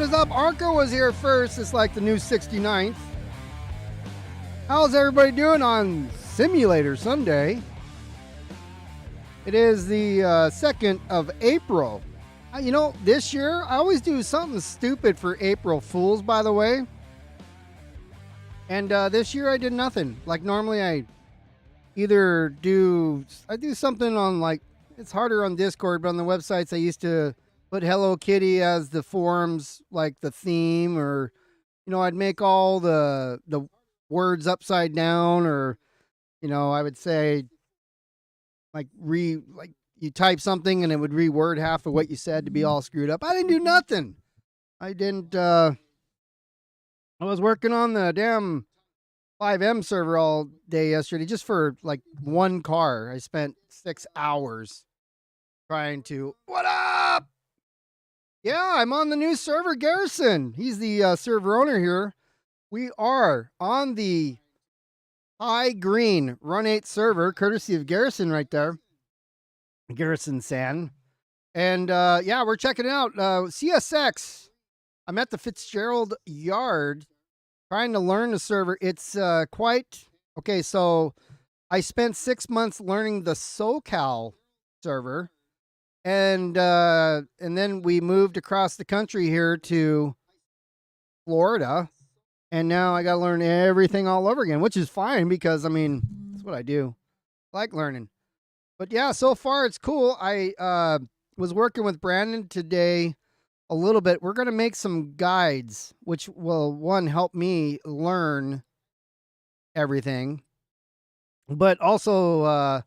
was up? Arco was here first. It's like the new 69th. How's everybody doing on Simulator Sunday? It is the 2nd of April. You know, this year, I always do something stupid for April Fools, by the way. And this year I did nothing. Like normally I either do something on, like, it's harder on Discord, but on the websites I used to put Hello Kitty as the forums, like the theme, or, you know, I'd make all the words upside down, or, you know, I would say like you type something and it would reword half of what you said to be all screwed up. I didn't do nothing. I was working on the damn 5M server all day yesterday just for like one car. I spent 6 hours trying to, what up? Yeah, I'm on the new server, Garrison. He's the server owner here. We are on the High Green Run 8 server, courtesy of Garrison right there. Garrison San. And yeah, we're checking it out. CSX. I'm at the Fitzgerald Yard trying to learn the server. It's quite okay. So I spent 6 months learning the SoCal server, and then we moved across the country here to Florida, and now I got to learn everything all over again, which is fine because I mean that's what I do. I like learning. But yeah, so far it's cool. I was working with Brandon today a little bit. We're going to make some guides, which will, one, help me learn everything, but also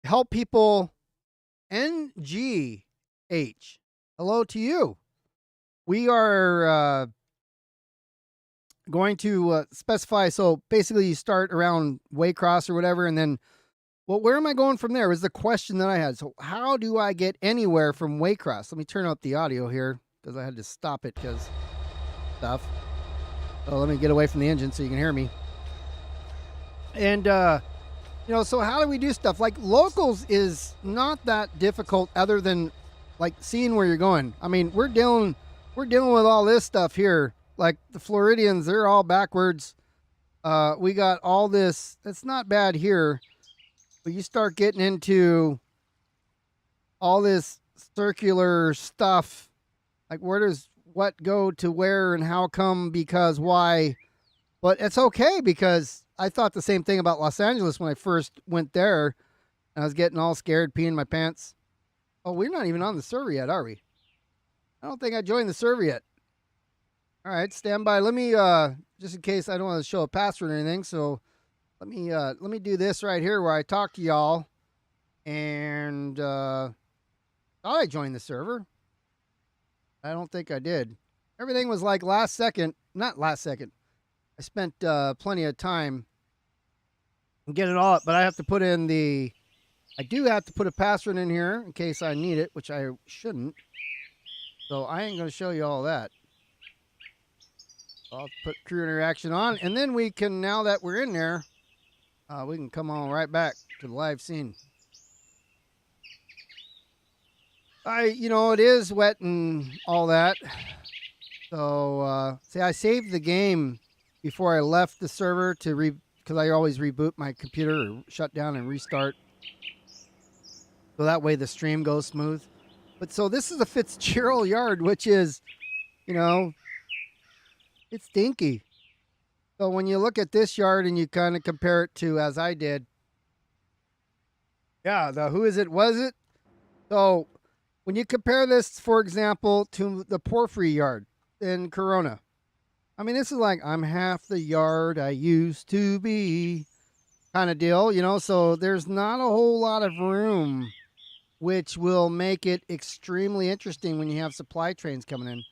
help people. NGH, hello to you. We are going to specify, so basically you start around Waycross or whatever, and then, well, where am I going from there was the question that I had. So how do I get anywhere from Waycross? Let me turn up the audio here because I had to stop it because stuff. So let me get away from the engine so you can hear me. And, you know, so how do we do stuff? Like locals is not that difficult other than like seeing where you're going. I mean, we're dealing with all this stuff here. Like the Floridians, they're all backwards. We got all this. It's not bad here. But you start getting into all this circular stuff, like where does what go to where and how come, because why. But it's okay because I thought the same thing about Los Angeles when I first went there. I was getting all scared, peeing my pants. Oh, we're not even on the server yet, are we? I don't think I joined the server yet. All right, stand by. Let me, just in case I don't want to show a password or anything, so let me do this right here where I talk to y'all, and thought I joined the server. I don't think I did. Everything was like last second, not last second. I spent plenty of time and get it all up, but I have to put in I do have to put a password in here in case I need it, which I shouldn't. So I ain't going to show you all that. I'll put crew interaction on, and then we can, now that we're in there, we can come on right back to the live scene. You know, it is wet and all that. So, see, I saved the game before I left the server because I always reboot my computer or shut down and restart. So that way the stream goes smooth. But so this is the Fitzgerald Yard, which is, you know, it's dinky. So when you look at this yard and you kind of compare it to, as I did, yeah, the who is it, was it? So when you compare this, for example, to the Porphyry Yard in Corona, I mean, this is like, I'm half the yard I used to be kind of deal, you know, so there's not a whole lot of room, which will make it extremely interesting when you have supply trains coming in.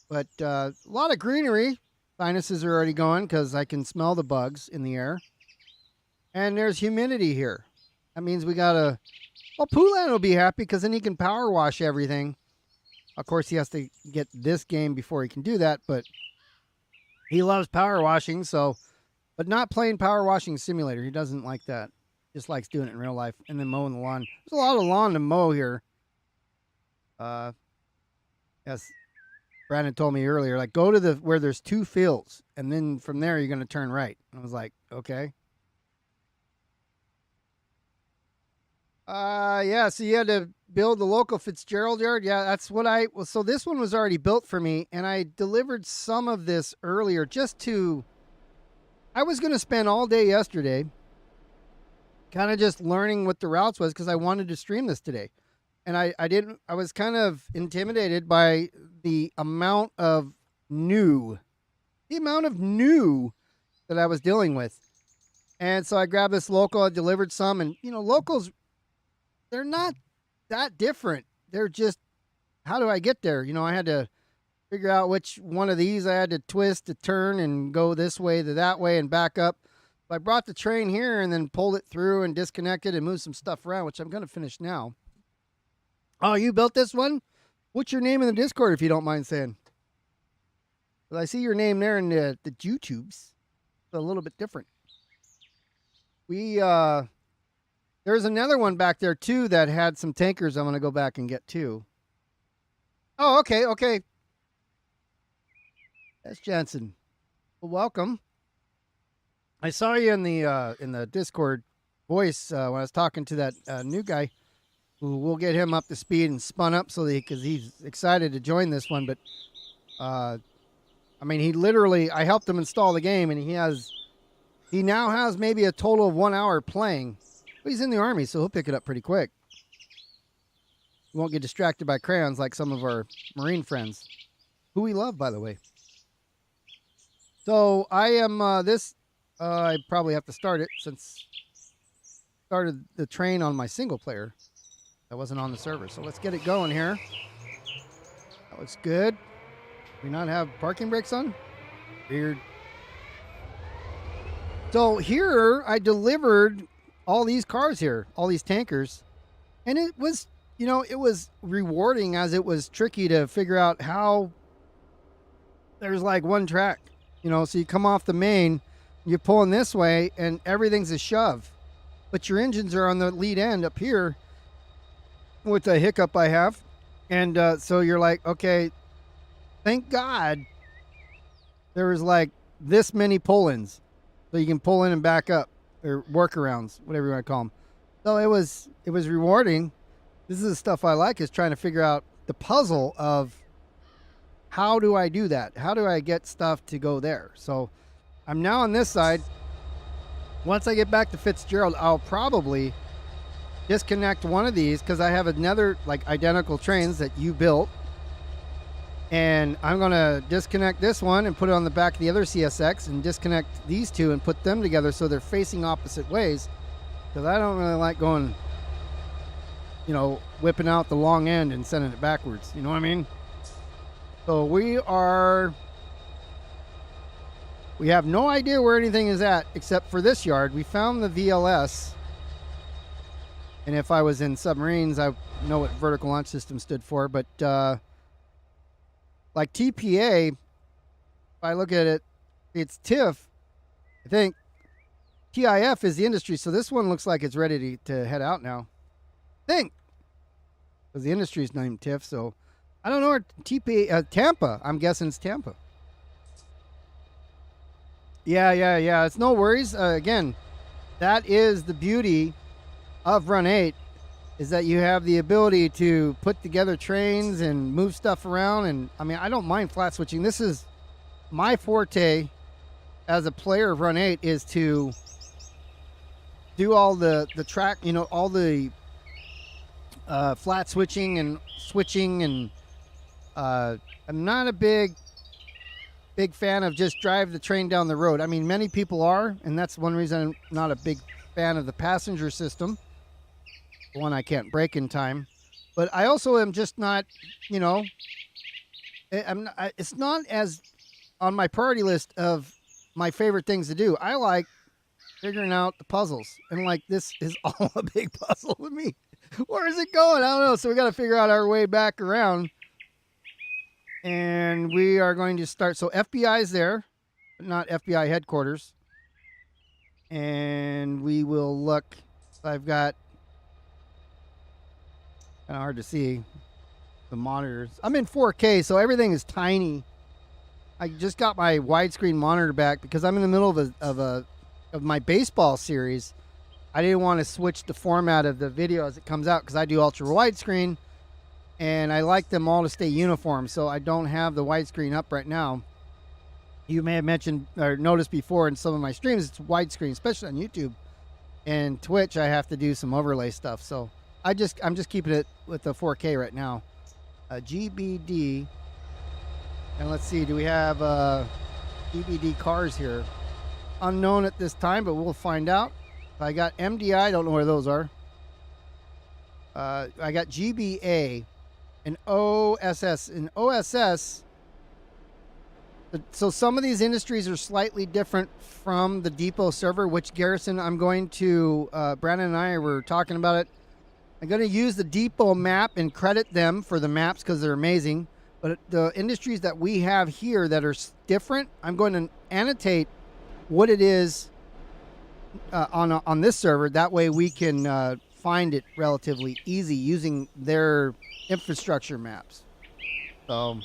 But a lot of greenery. Sinuses are already gone because I can smell the bugs in the air. And there's humidity here. That means we got to... Well, Poolan will be happy because then he can power wash everything. Of course, he has to get this game before he can do that, but he loves power washing, so... But not playing Power Washing Simulator. He doesn't like that. Just likes doing it in real life and then mowing the lawn. There's a lot of lawn to mow here. Yes. Brandon told me earlier, like, go to the where there's 2 fields, and then from there you're going to turn right. I was like, okay. Yeah, so you had to build the local Fitzgerald yard. Yeah, that's what so this one was already built for me, and I delivered some of this earlier I was going to spend all day yesterday kind of just learning what the routes was because I wanted to stream this today. And I was kind of intimidated by the amount of new that I was dealing with. And so I grabbed this local, I delivered some, and locals, they're not that different. They're just, how do I get there? I had to figure out which one of these I had to twist to turn and go this way to that way and back up. I brought the train here and then pulled it through and disconnected and moved some stuff around, which I'm going to finish now. Oh, you built this one? What's your name in the Discord, if you don't mind saying? Well, I see your name there in the YouTubes. It's a little bit different. There's another one back there, too, that had some tankers I'm going to go back and get, too. Oh, okay. That's Jansen. Well, welcome. I saw you in the Discord voice when I was talking to that new guy. Who we'll get him up to speed and spun up because he's excited to join this one. But I mean, I helped him install the game, and he now has maybe a total of 1 hour playing. But he's in the Army, so he'll pick it up pretty quick. He won't get distracted by crayons like some of our Marine friends, who we love, by the way. So I am I probably have to start it since I started the train on my single player. That wasn't on the server. So let's get it going here. That looks good. Do we not have parking brakes on? Weird. So here I delivered all these cars here, all these tankers. And it was, it was rewarding as it was tricky to figure out how there's like one track, so you come off the main, you're pulling this way and everything's a shove. But your engines are on the lead end up here. With the hiccup I have. And so you're like, okay, thank God there was like this many pull-ins. So you can pull in and back up, or workarounds, whatever you want to call them. So it was rewarding. This is the stuff I like, is trying to figure out the puzzle of how do I do that? How do I get stuff to go there? So I'm now on this side. Once I get back to Fitzgerald, I'll probably disconnect one of these because I have another like identical trains that you built, and I'm gonna disconnect this one and put it on the back of the other CSX and disconnect these two and put them together so they're facing opposite ways, because I don't really like going whipping out the long end and sending it backwards, you know what I mean? So we have no idea where anything is at except for this yard. We found the VLS. And if I was in submarines, I know what vertical launch system stood for. But like TPA, if I look at it, it's TIF. I think TIF is the industry. So this one looks like it's ready to head out now. I think. Because the industry is named TIF. So I don't know where TPA, Tampa. I'm guessing it's Tampa. Yeah. It's no worries. Again, that is the beauty of Run 8, is that you have the ability to put together trains and move stuff around. And I mean, I don't mind flat switching. This is my forte as a player of Run 8, is to do all the track, all the flat switching and switching. And I'm not a big fan of just drive the train down the road. I mean, many people are, and that's one reason I'm not a big fan of the passenger system. One, I can't brake in time, but I also am just not, it's not as on my priority list of my favorite things to do. I like figuring out the puzzles, and like this is all a big puzzle to me. Where is it going? I don't know. So we got to figure out our way back around, and we are going to start. So FBI is there, but not FBI headquarters, and we will look. I've got kind of hard to see. the monitors. I'm in 4K, so everything is tiny. I just got my widescreen monitor back because I'm in the middle of my baseball series. I didn't want to switch the format of the video as it comes out because I do ultra widescreen, and I like them all to stay uniform. So I don't have the widescreen up right now. You may have mentioned or noticed before in some of my streams, it's widescreen, especially on YouTube and Twitch. I have to do some overlay stuff, so I'm just keeping it with the 4K right now. GBD, and let's see, do we have GBD cars here? Unknown at this time, but we'll find out. I got MDI, I don't know where those are. I got GBA and OSS. And OSS, so some of these industries are slightly different from the depot server, which Garrison, I'm going to, Brandon and I were talking about it. I'm going to use the depot map and credit them for the maps because they're amazing. But the industries that we have here that are different, I'm going to annotate what it is on this server. That way we can find it relatively easy using their infrastructure maps. So,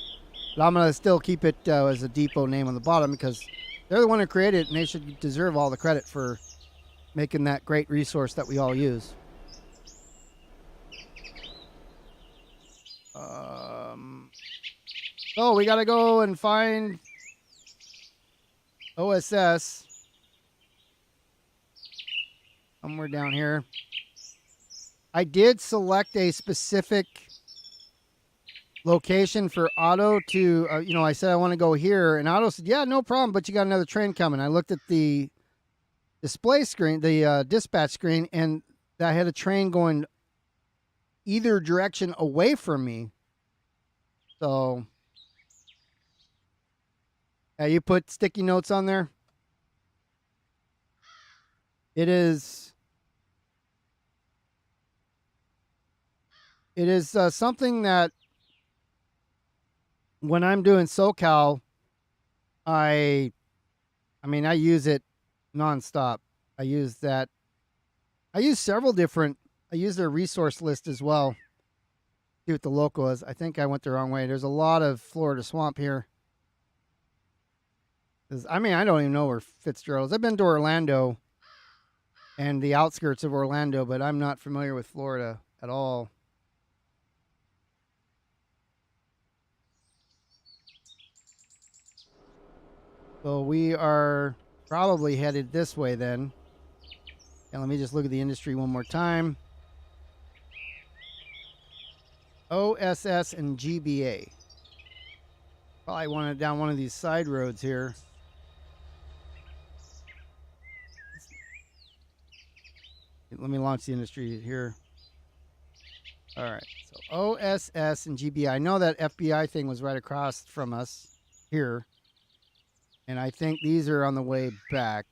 but I'm going to still keep it as a depot name on the bottom because they're the one who created it, and they should deserve all the credit for making that great resource that we all use. So we got to go and find OSS somewhere down here. I did select a specific location for Otto to, I said I want to go here, and Otto said, yeah, no problem, but you got another train coming. I looked at the display screen, the dispatch screen, and I had a train going either direction away from me. So, yeah, you put sticky notes on there. It is something that when I'm doing SoCal, I use it nonstop. I use several different. I use their resource list as well. See what the local is. I think I went the wrong way. There's a lot of Florida swamp here. I don't even know where Fitzgerald is. I've been to Orlando and the outskirts of Orlando, but I'm not familiar with Florida at all. So we are probably headed this way then. And let me just look at the industry one more time. OSS and GBA. Probably wanted down one of these side roads here. Let me launch the industry here. All right. So OSS and GBI. I know that FBI thing was right across from us here. And I think these are on the way back.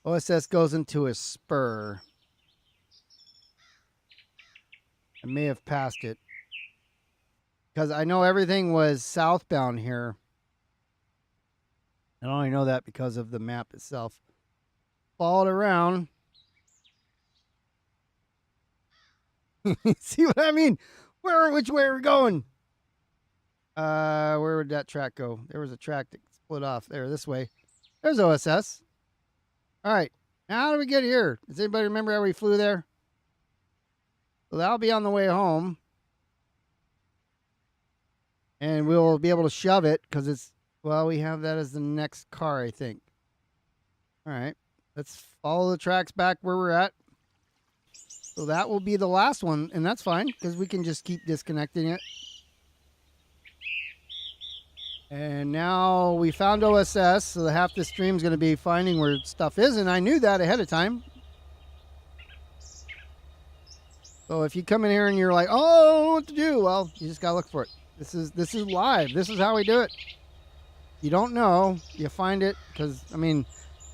OSS goes into a spur. I may have passed it. Because I know everything was southbound here. I only know that because of the map itself. Followed around. See what I mean? Which way are we going? Where would that track go? There was a track that split off there this way. There's OSS. All right. Now how do we get here? Does anybody remember how we flew there? Well, that'll be on the way home. And we'll be able to shove it because we have that as the next car, I think. All right. Let's follow the tracks back where we're at. So that will be the last one, and that's fine because we can just keep disconnecting it. And now we found OSS, so half the stream is going to be finding where stuff is, and I knew that ahead of time. So if you come in here and you're like, oh, I don't know what to do, well, you just got to look for it. This is live. This is how we do it. You don't know, you find it, because,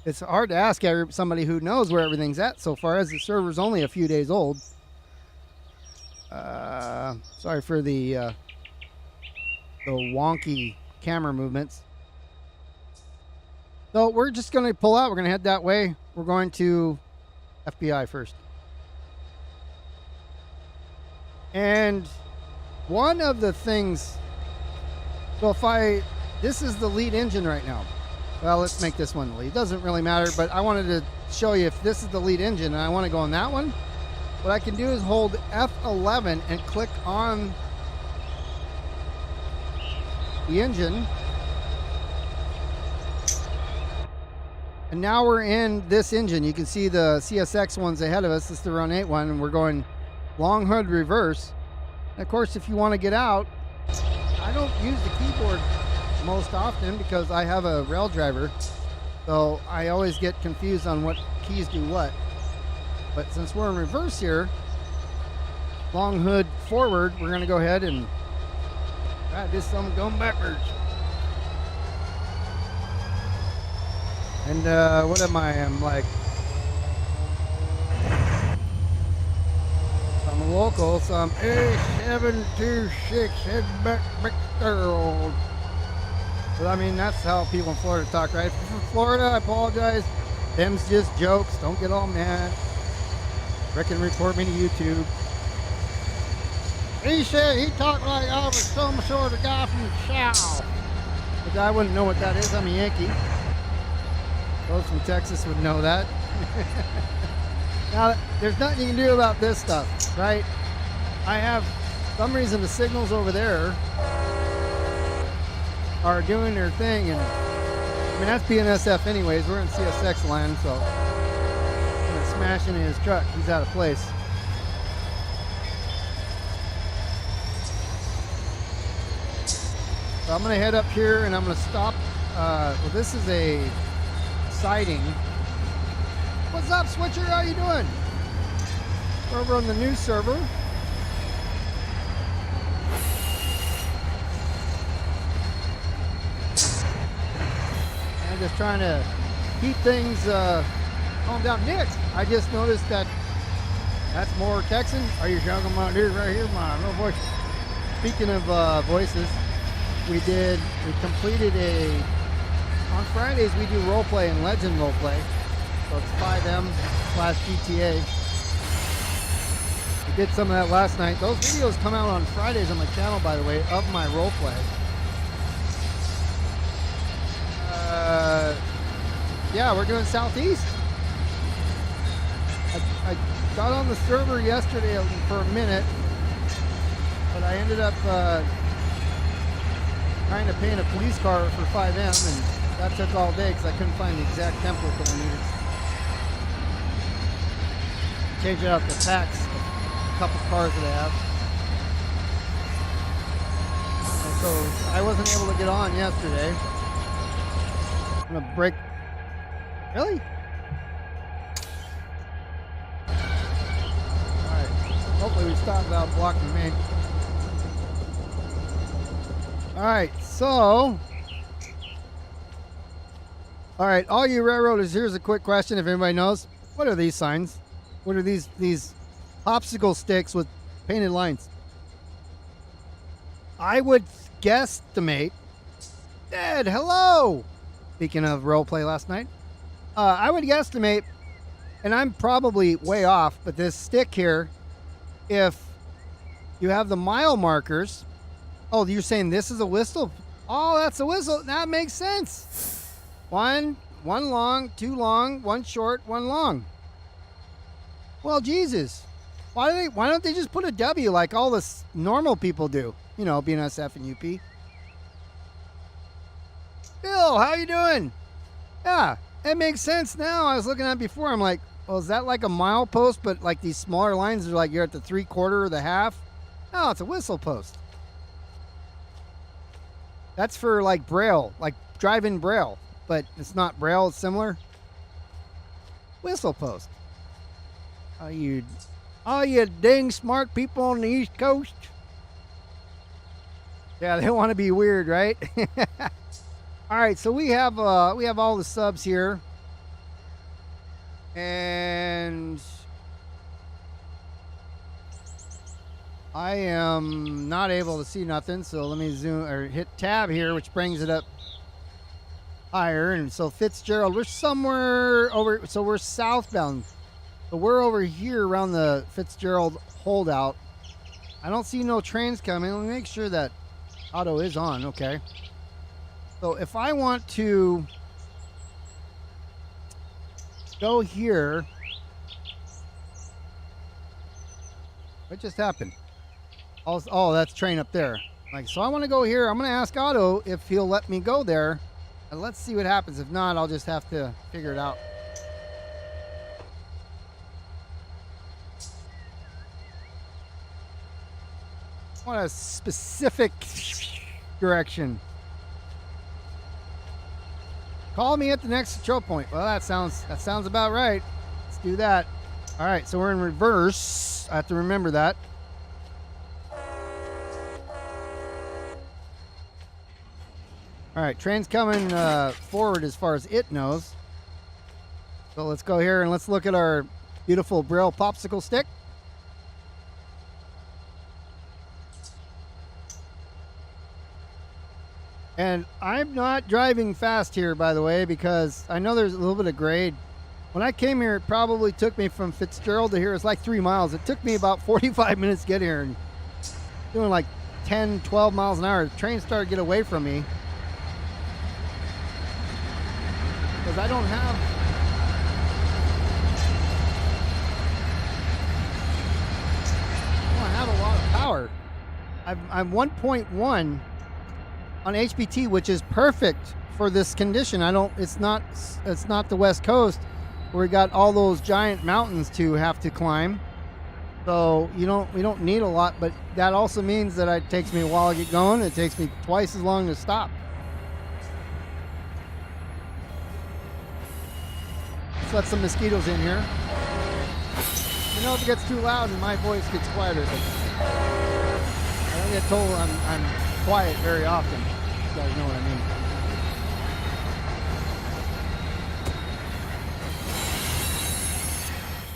it's hard to ask somebody who knows where everything's at so far as the server's only a few days old. Sorry for the wonky camera movements. So we're just going to pull out. We're going to head that way. We're going to FBI first. And one of the things, so this is the lead engine right now. Well, let's make this one the lead. It doesn't really matter, but I wanted to show you if this is the lead engine and I want to go on that one. What I can do is hold F11 and click on the engine. And now we're in this engine. You can see the CSX one's ahead of us. This is the Run 8 one, and we're going long hood reverse. And of course, if you want to get out, I don't use the keyboard most often because I have a rail driver, so I always get confused on what keys do what. But since we're in reverse here, long hood forward, we're going to go ahead and try this some going backwards. And what am I? I'm like, I'm a local, so I'm A726 head back McDonald. But I mean, that's how people in Florida talk, right? If you're from Florida, I apologize. Them's just jokes. Don't get all mad. Reckon report me to YouTube. He said he talked like I was some sort of guy from the South. But I wouldn't know what that is. I'm a Yankee. Those from Texas would know that. Now, there's nothing you can do about this stuff, right? I have, for some reason, the signals over there are doing their thing, and I mean, that's BNSF anyways. We're in CSX land, so I'm gonna smash into his truck. He's out of place. So I'm gonna head up here and I'm gonna stop. Well, this is a siding. What's up, Switcher? How you doing? We're over on the news server. I'm just trying to keep things calm down. Nick, I just noticed that that's more Texan. Are you talking about here right here, my little voice? Speaking of voices, we completed on Fridays we do role play and legend role play. So it's 5M/GTA. We did some of that last night. Those videos come out on Fridays on my channel, by the way, of my role play. Yeah, we're doing Southeast. I got on the server yesterday for a minute, but I ended up trying to paint a police car for 5M, and that took all day because I couldn't find the exact template that I needed. Change out the packs, a couple cars that I have. And so I wasn't able to get on yesterday. I'm gonna break. Really? Alright. Hopefully we stop without blocking me. Alright, so. Alright, all you railroaders, here's a quick question if anybody knows. What are these signs? What are these popsicle sticks with painted lines? I would guesstimate. Ed, hello! Speaking of role play last night, I would guesstimate, and I'm probably way off, but this stick here, if you have the mile markers, oh, you're saying this is a whistle? Oh, that's a whistle. That makes sense. One long, two long, one short, one long. Well, Jesus, why don't they just put a W like all the normal people do? You know, BNSF and UP. Bill, how you doing? Yeah, it makes sense now. I was looking at it before. I'm like, well, is that like a mile post, but like these smaller lines are like you're at the 3/4 or the half? No, it's a whistle post. That's for like Braille, like drive-in Braille, but it's not Braille. It's similar. Whistle post. All you dang smart people on the East Coast. Yeah, they want to be weird, right? All right, so we have all the subs here, and I am not able to see nothing. So let me zoom or hit tab here, which brings it up higher. And so Fitzgerald, we're somewhere over. So we're southbound. So we're over here around the Fitzgerald holdout. I don't see no trains coming. Let me make sure that auto is on. Okay. So if I want to go here, what just happened? Oh, that's train up there. Like, so I want to go here. I'm going to ask Otto if he'll let me go there. And let's see what happens. If not, I'll just have to figure it out. I want a specific direction. Call me at the next control point. Well, that sounds about right. Let's do that. All right, so we're in reverse. I have to remember that. All right, train's coming forward as far as it knows. So let's go here and let's look at our beautiful Braille popsicle stick. And I'm not driving fast here, by the way, because I know there's a little bit of grade. When I came here, it probably took me from Fitzgerald to here. It's like 3 miles. It took me about 45 minutes to get here, and doing like 10, 12 miles an hour. The train started to get away from me because I don't have a lot of power. I'm 1.1 on HPT, which is perfect for this condition. It's not the West Coast where we got all those giant mountains to have to climb. So we don't need a lot, but that also means that it takes me a while to get going. It takes me twice as long to stop. Let's let some mosquitoes in here. You know, if it gets too loud and my voice gets quieter, but I don't get told I'm quiet very often. You guys know what I mean.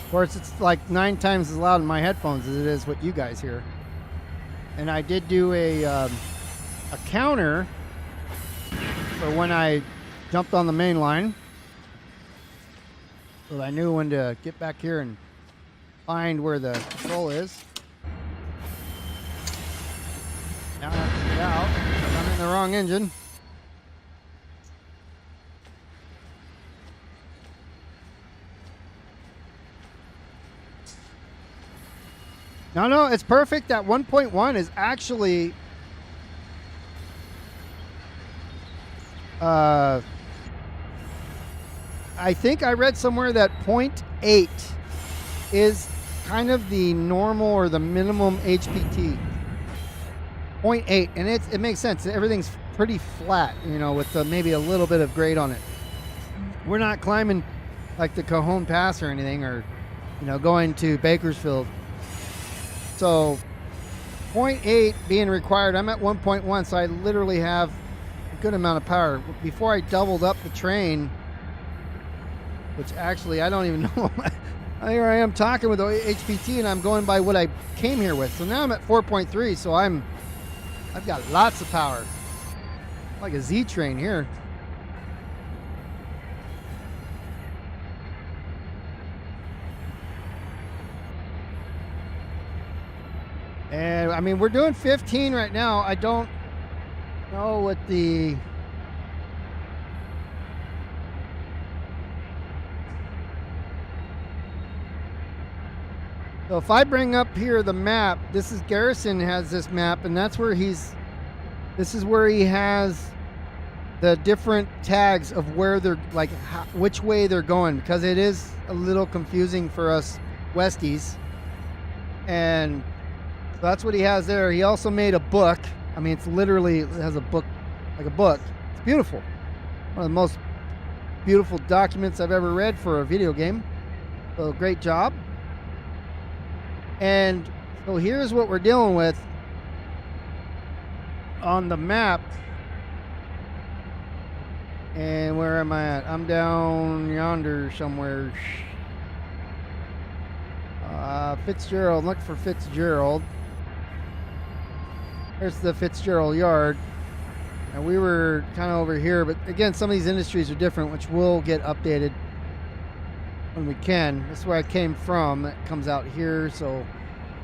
Of course, it's like 9 times as loud in my headphones as it is what you guys hear. And I did do a counter for when I jumped on the main line, so I knew when to get back here and find where the control is. Now I have to get out because I'm in the wrong engine. No, it's perfect. That 1.1 is actually I think I read somewhere that 0.8 is kind of the normal or the minimum HPT. 0.8, and it makes sense. Everything's pretty flat, with maybe a little bit of grade on it. We're not climbing like the Cajon Pass or anything, or going to Bakersfield. So 0.8 being required, I'm at 1.1, so I literally have a good amount of power. Before I doubled up the train, which actually I don't even know. Here I am talking with the HPT, and I'm going by what I came here with. So now I'm at 4.3, so I've got lots of power. Like a Z train here. And I mean, we're doing 15 right now. I don't know what the So if I bring up here the map, this is Garrison has this map, and that's where this is where he has the different tags of where they're which way they're going, because it is a little confusing for us Westies. And so that's what he has there. He also made a book. I mean, it has a book, like a book. It's beautiful. One of the most beautiful documents I've ever read for a video game. So great job. And so here's what we're dealing with on the map. And where am I at? I'm down yonder somewhere. Fitzgerald. Look for Fitzgerald. There's the Fitzgerald yard. And we were kind of over here. But again, some of these industries are different, which will get updated when we can. That's where I came from. That comes out here. So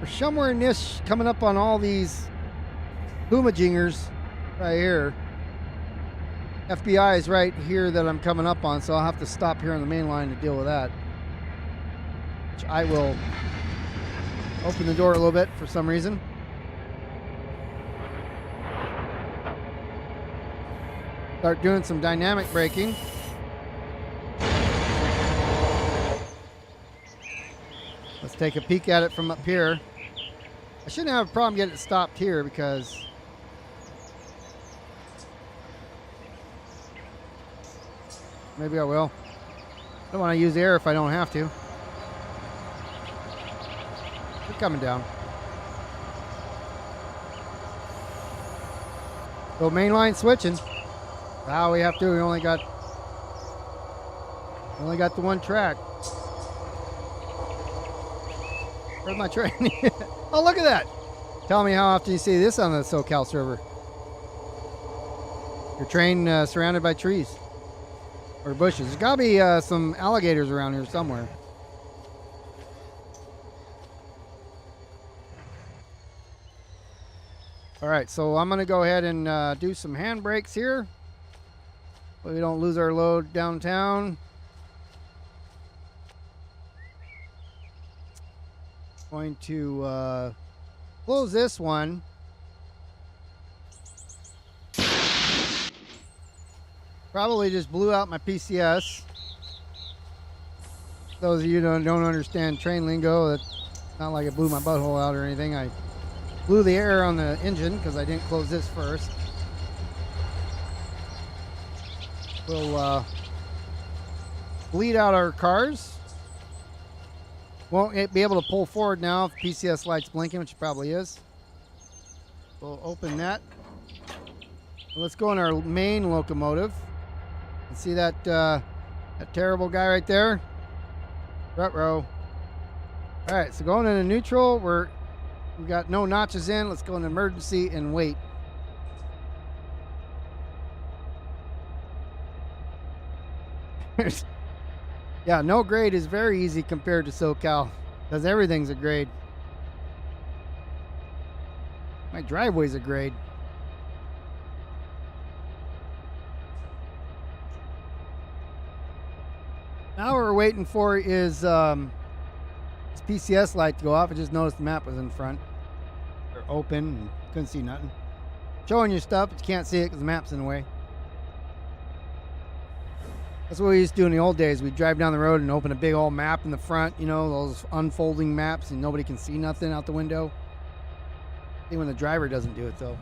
We're somewhere in this, coming up on all these boomajingers right here. FBI is right here that I'm coming up on, so I'll have to stop here on the main line to deal with that. Which I will open the door a little bit for some reason. Start doing some dynamic braking. Let's take a peek at it from up here. I shouldn't have a problem getting it stopped here because maybe I will. I don't want to use air if I don't have to. We're coming down. So main line switching. Now we have to. We only got the one track. Where's my train? Oh, look at that. Tell me how often you see this on the SoCal server. Your train surrounded by trees or bushes. There's got to be some alligators around here somewhere. All right, so I'm going to go ahead and do some hand brakes here so we don't lose our load downtown. Going to close this one. Probably just blew out my PCS. Those of you who don't understand train lingo, it's not like it blew my butthole out or anything. I blew the air on the engine because I didn't close this first. We'll bleed out our cars. Won't be able to pull forward now if PCS light's blinking, which it probably is. We'll open that. Let's go in our main locomotive. And see that that terrible guy right there? Front row. All right, so going into neutral, we got no notches in. Let's go into emergency and wait. Yeah, no grade is very easy compared to SoCal because everything's a grade. My driveway's a grade. Now what we're waiting for is this PCS light to go off. I just noticed the map was in front. Or open and couldn't see nothing. Showing you stuff, but you can't see it because the map's in the way. That's what we used to do in the old days. We'd drive down the road and open a big old map in the front, you know, those unfolding maps, and nobody can see nothing out the window. Even when the driver doesn't do it, though.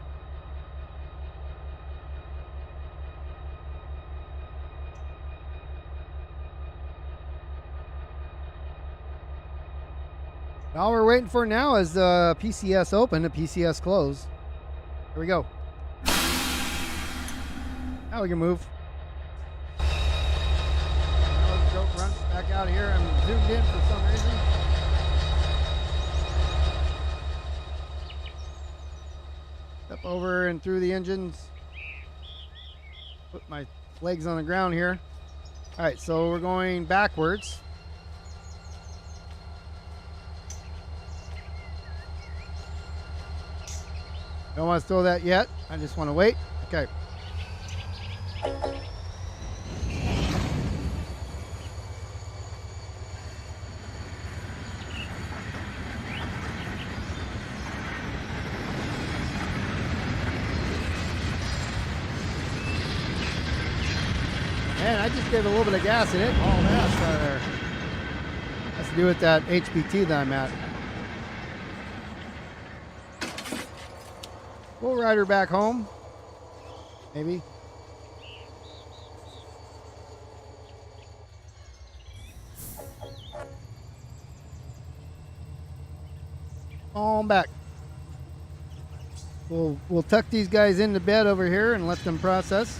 All we're waiting for now is the PCS open, the PCS close. Here we go. Now we can move. Run back out of here. I'm zoomed in for some reason. Step over and through the engines. Put my legs on the ground here. All right, so we're going backwards. Don't want to throw that yet. I just want to wait. Okay. Man, I just gave a little bit of gas in it. All that out of there. Has to do with that HPT that I'm at. We'll ride her back home. Maybe. On back. We'll tuck these guys into bed over here and let them process.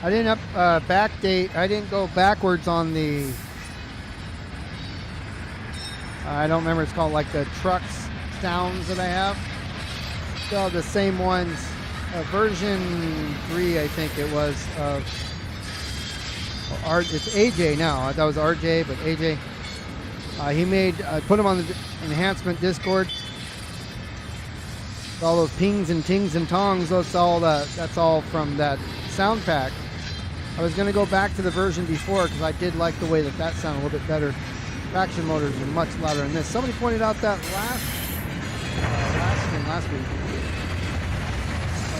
I didn't backdate. I didn't go backwards on the. I don't remember. It's called like the trucks sounds that I have. Still the same ones. Version 3, I think it was. It's AJ now. I thought it was RJ, but AJ. He made. I put him on the enhancement Discord. All those pings and tings and tongs. That's all from that sound pack. I was going to go back to the version before because I did like the way that sounded a little bit better. Traction motors are much louder than this. Somebody pointed out that last week.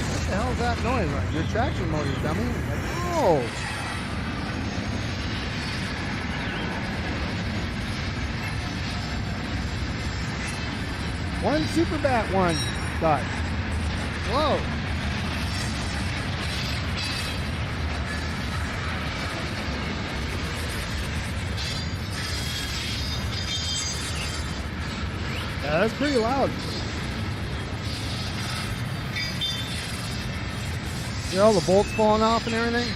What the hell is that noise? Like, your traction motors, dummy. Like, oh. One super bat one got. Whoa. Yeah, that's pretty loud. See all the bolts falling off and everything?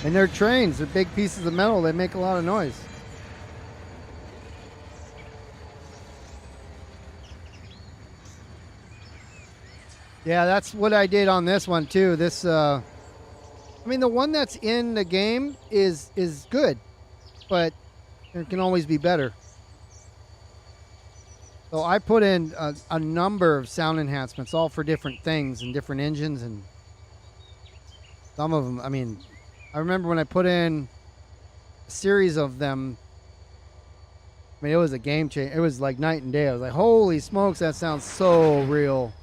And they're trains. They're big pieces of metal. They make a lot of noise. Yeah, that's what I did on this one too. I mean, the one that's in the game is good, but it can always be better. So I put in a number of sound enhancements, all for different things and different engines, and some of them, I mean, I remember when I put in a series of them, I mean, it was a game changer. It was like night and day. I was like, holy smokes, that sounds so real.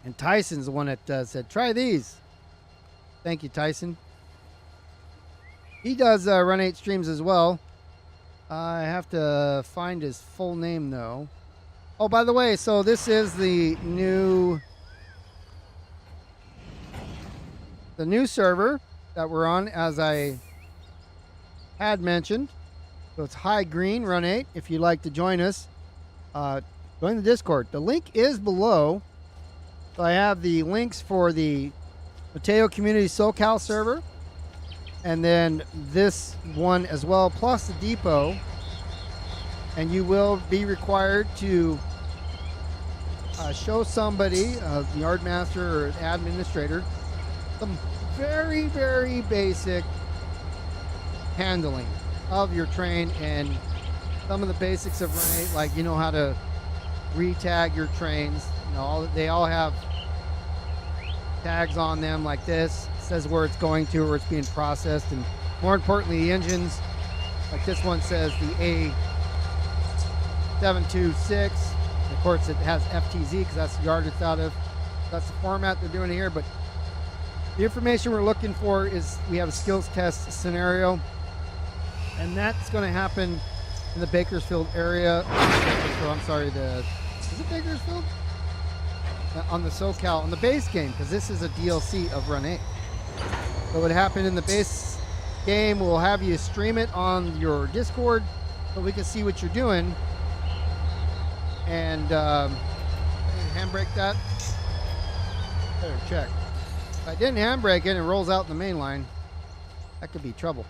And Tyson's the one that said, try these. Thank you, Tyson. He does Run 8 streams as well. I have to find his full name, though. Oh, by the way, so this is the new server that we're on, as I had mentioned. So it's High Green Run 8. If you'd like to join us, join the Discord. The link is below. So I have the links for the Mateo Community SoCal server, and then this one as well, plus the depot. And you will be required to show somebody, a yard master or an administrator, some very, very basic handling of your train and some of the basics of Run 8, like you know how to re-tag your trains. You know, they all have tags on them like this. It says where it's going to, where it's being processed, and more importantly, the engines. Like this one says the A726. Of course, it has FTZ because that's the yard it's out of. That's the format they're doing here. But the information we're looking for is we have a skills test scenario, and that's going to happen in the Bakersfield area. So I'm sorry, is it Bakersfield? On the SoCal, on the base game, because this is a DLC of Run 8. So what happened in the base game, we'll have you stream it on your Discord so we can see what you're doing. And handbrake that. Better check. If I didn't handbrake it and it rolls out in the main line, that could be trouble.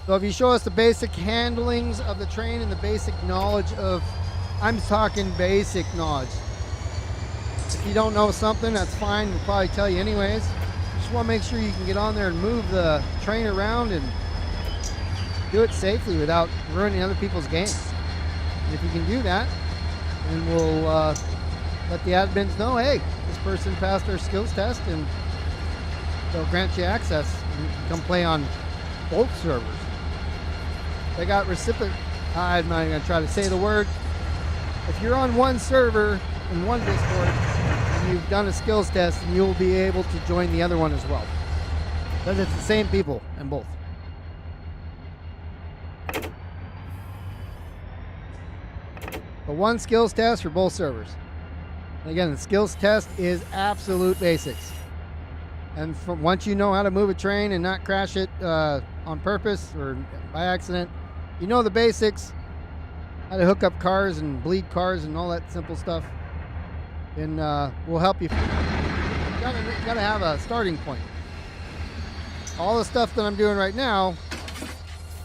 So if you show us the basic handlings of the train and the basic knowledge of, I'm talking basic knowledge. If you don't know something, that's fine. We'll probably tell you anyways. Just want to make sure you can get on there and move the train around and do it safely without ruining other people's games. And if you can do that, then we'll let the admins know, hey, this person passed their skills test, and they'll grant you access. And you can come play on both servers. They got reciprocal. I'm not even going to try to say the word. If you're on one server in one Discord and you've done a skills test, and you'll be able to join the other one as well, because it's the same people in both. But one skills test for both servers. And again, the skills test is absolute basics. And once you know how to move a train and not crash it on purpose or by accident, you know the basics, how to hook up cars and bleed cars and all that simple stuff. And we'll help you. You gotta have a starting point. all the stuff that I'm doing right now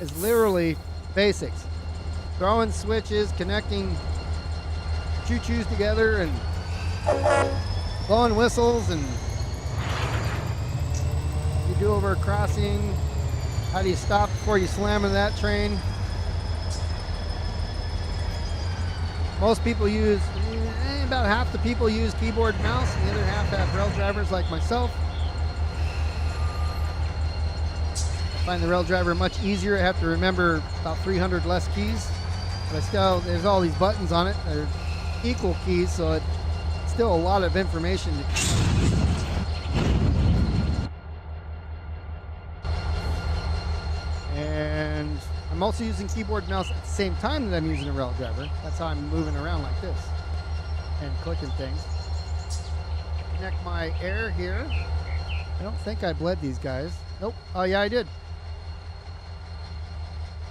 is literally basics. Throwing switches, connecting choo-choos together, and blowing whistles, and you do over a crossing. How do you stop before you slam into that train? Most people use, about half the people use keyboard and mouse, and the other half have rail drivers like myself. I find the rail driver much easier. I have to remember about 300 less keys, but there's all these buttons on it. They're equal keys, so it's still a lot of information. And I'm also using keyboard and mouse at the same time that I'm using a rail driver. That's how I'm moving around like this and clicking things. Connect my air here. I don't think I bled these guys. Nope. Oh yeah, I did.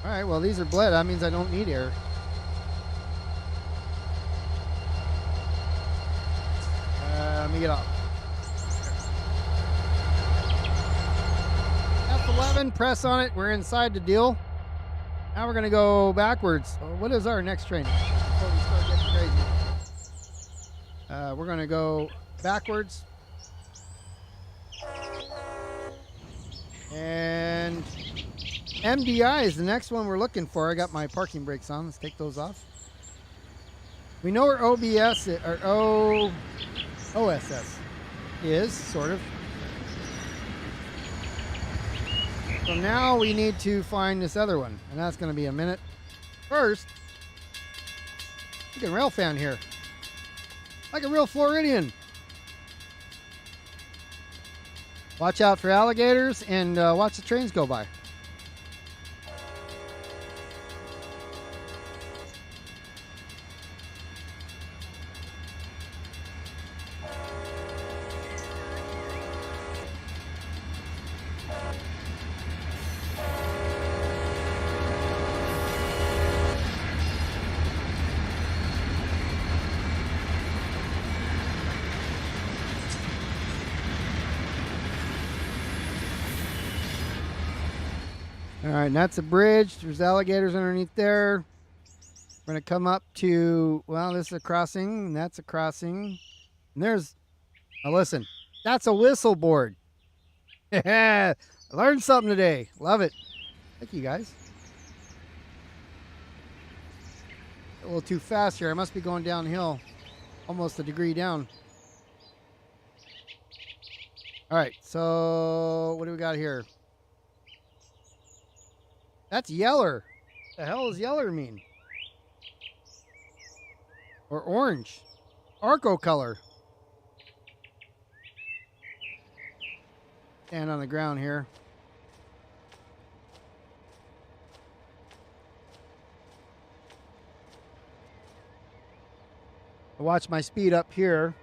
All right, well, these are bled. That means I don't need air. Let me get off. F11, press on it. We're inside the deal. Now we're going to go backwards. What is our next train? Before we start getting crazy. We're going to go backwards. And MDI is the next one we're looking for. I got my parking brakes on. Let's take those off. We know where OBS or OSS is, sort of. So now we need to find this other one, and that's going to be a minute. First, look at rail fan here. Like a real Floridian. Watch out for alligators and watch the trains go by. All right, and that's a bridge. There's alligators underneath there. We're going to come up to, well, this is a crossing, and that's a crossing. And there's, now listen, that's a whistle board. I learned something today. Love it. Thank you, guys. A little too fast here. I must be going downhill. Almost a degree down. All right, so what do we got here? That's yeller. The hell does yeller mean? Or orange. Arco color. Stand on the ground here. I watch my speed up here.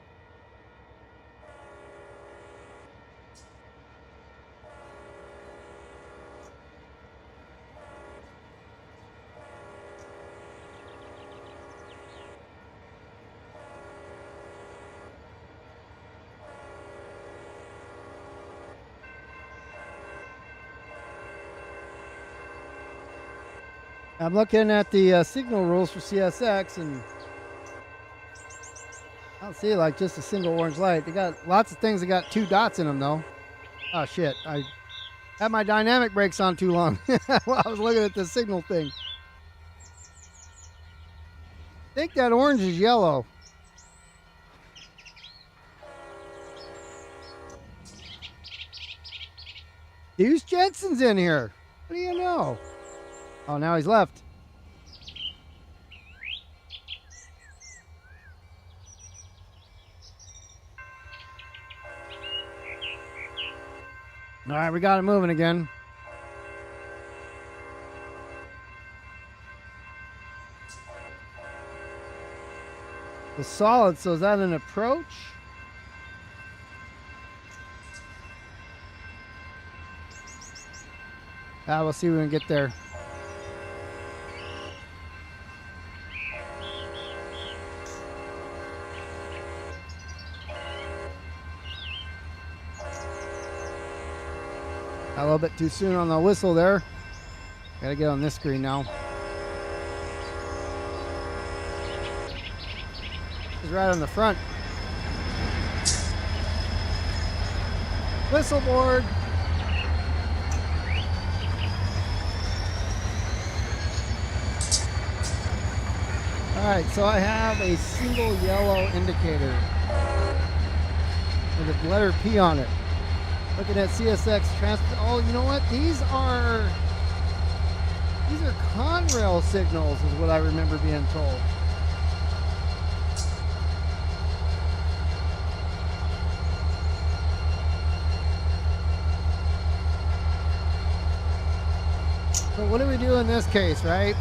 I'm looking at the signal rules for CSX, and I don't see like just a single orange light. They got lots of things that got 2 dots in them, though. Oh, shit. I had my dynamic brakes on too long while I was looking at the signal thing. I think that orange is yellow. Deuce Jensen's in here. What do you know? Oh, now he's left. All right, we got it moving again. The solid, so is that an approach? We'll see when we get there. A little bit too soon on the whistle there. Gotta get on this screen now. It's right on the front. Whistle board. Alright, so I have a single yellow indicator with a letter P on it. Looking at CSX transport. Oh, you know what? These are Conrail signals is what I remember being told. So what do we do in this case, right?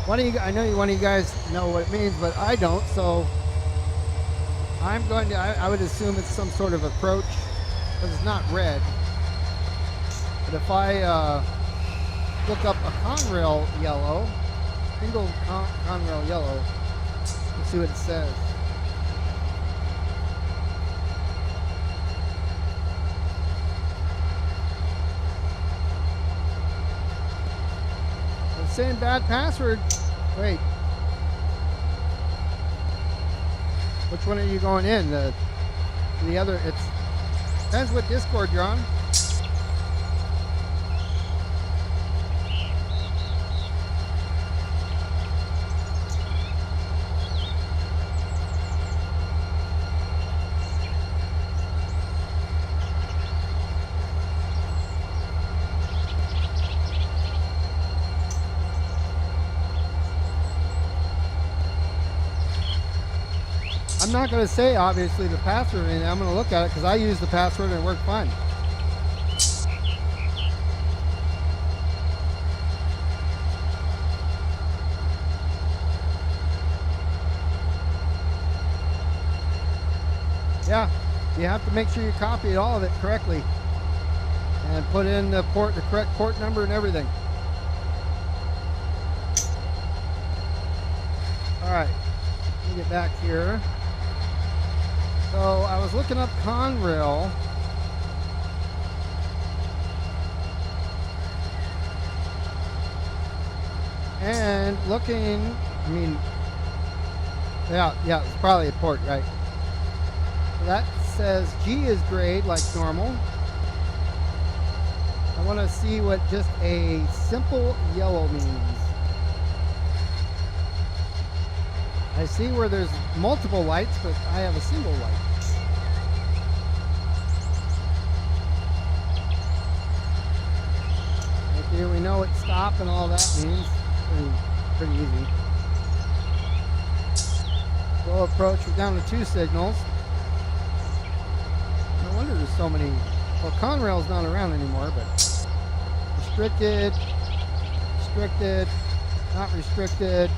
I know one of you guys know what it means, but I don't. So I'm going to. I would assume it's some sort of approach because it's not red. But if I look up a Conrail yellow, single Conrail yellow, let's see what it says. It's saying bad password. Wait. Which one are you going in? The other, depends what Discord you're on. I'm not going to say, obviously, the password, and I'm going to look at it because I use the password and it worked fine. Yeah, you have to make sure you copy all of it correctly and put in the correct port number and everything. All right, let me get back here. So I was looking up Conrail. And looking, I mean, yeah, it's probably a port, right? So that says G is grade like normal. I want to see what just a simple yellow means. I see where there's multiple lights, but I have a single light. Right here we know what stop and all that means. Pretty easy. Slow approach, we're down to 2 signals. No wonder there's so many. Well, Conrail's not around anymore, but restricted, not restricted.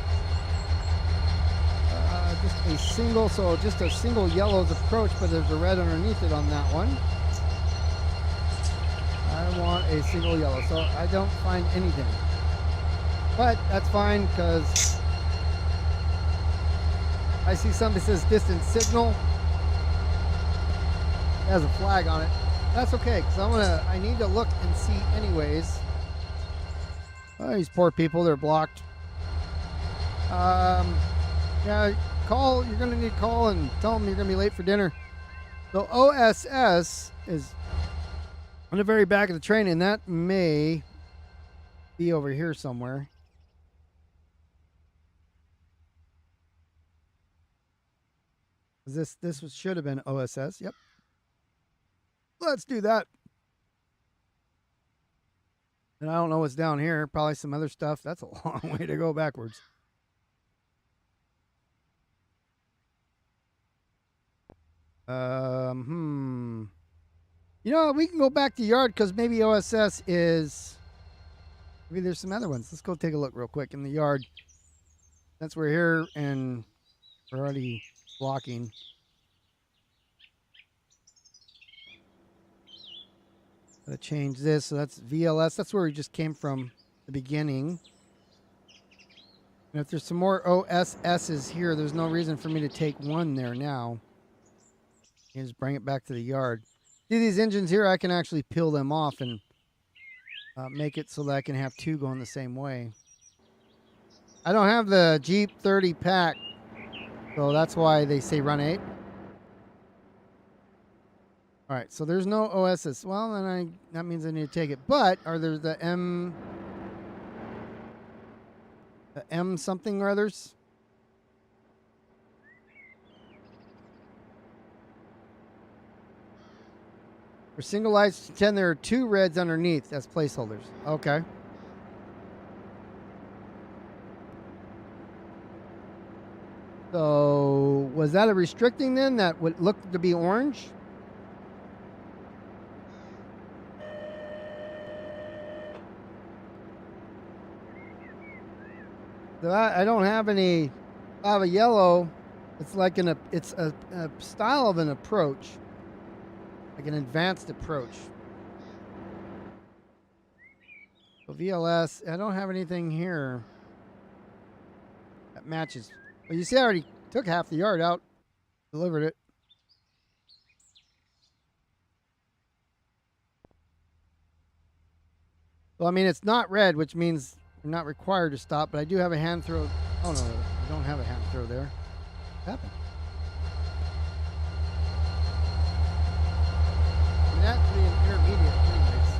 Just a single, so just a single yellow's approach, but there's a red underneath it on that one. I want a single yellow, so I don't find anything. But that's fine because I see something that says distant signal. It has a flag on it. That's okay, because I need to look and see anyways. Oh, these poor people, they're blocked. Yeah, call, you're going to need to call and tell them you're going to be late for dinner. So OSS is on the very back of the train, and that may be over here somewhere. This should have been OSS. Yep. Let's do that. And I don't know what's down here. Probably some other stuff. That's a long way to go backwards. You know, we can go back to yard because maybe OSS is. Maybe there's some other ones. Let's go take a look real quick in the yard. Since we're here and we're already blocking. Gotta change this. So that's VLS. That's where we just came from the beginning. And if there's some more OSS's here, there's no reason for me to take one there now. And just bring it back to the yard. See these engines here? I can actually peel them off and make it so that I can have 2 going the same way. I don't have the Jeep 30 pack, so that's why they say run 8. All right, so there's no OSS. Well, then that means I need to take it. But are there the M something or others? For single lights 10, there are 2 reds underneath as placeholders. Okay. So was that a restricting then that would look to be orange? So I don't have any. I have a yellow. It's like it's a style of an approach, like an advanced approach. So VLS, I don't have anything here that matches. Well, you see, I already took half the yard out, delivered it. Well, I mean, it's not red, which means I'm not required to stop, but I do have a hand throw. Oh, no, I don't have a hand throw there. What happened? I mean, that could be an intermediate anyways,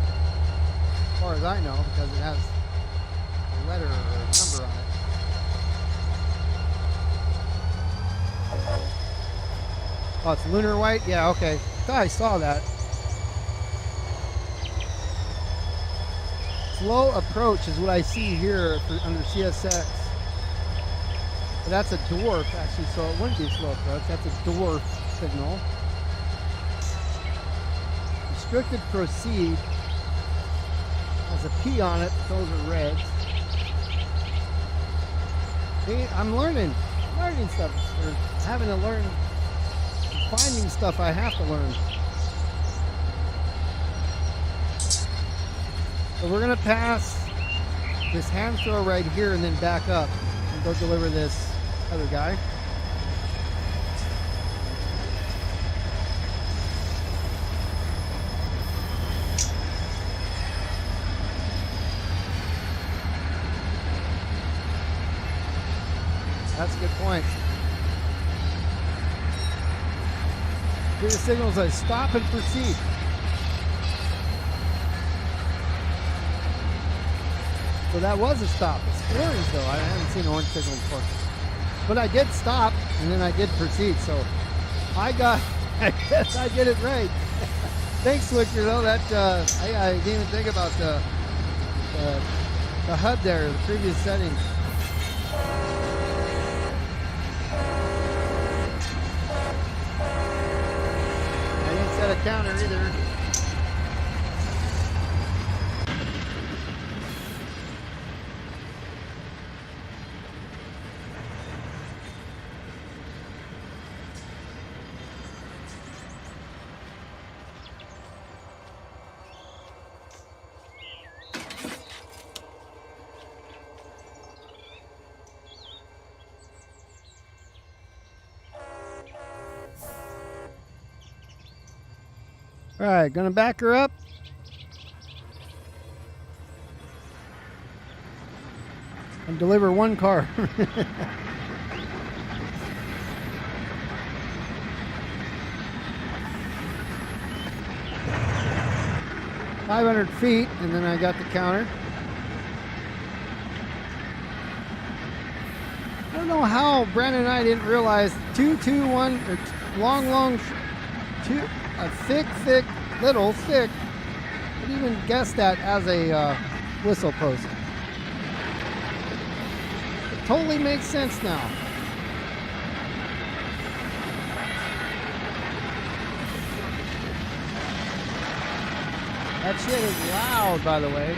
as far as I know, because it has a letter or a number on it. Oh, it's lunar white? Yeah, okay. I thought I saw that. Slow approach is what I see here under CSX. But that's a dwarf, actually, so it wouldn't be a slow approach. That's a dwarf signal. Restricted proceed has a P on it, but those are reds. See, I'm learning stuff. Or having to learn, finding stuff I have to learn. So we're going to pass this hand throw right here and then back up and go deliver this other guy. That's a good point. Here the signals say stop and proceed. So that was a stop. It's orange though. I haven't seen an orange signal before. But I did stop and then I did proceed. So I guess I did it right. Thanks, Switcher, though. That I didn't even think about the HUD there, the previous settings. I didn't set a counter either. All right, gonna back her up. And deliver one car. $500 feet, and then I got the counter. I don't know how Brandon and I didn't realize 221 or long, a thick, little, thick. Could even guess that as a whistle post. It totally makes sense now. That shit is loud, by the way.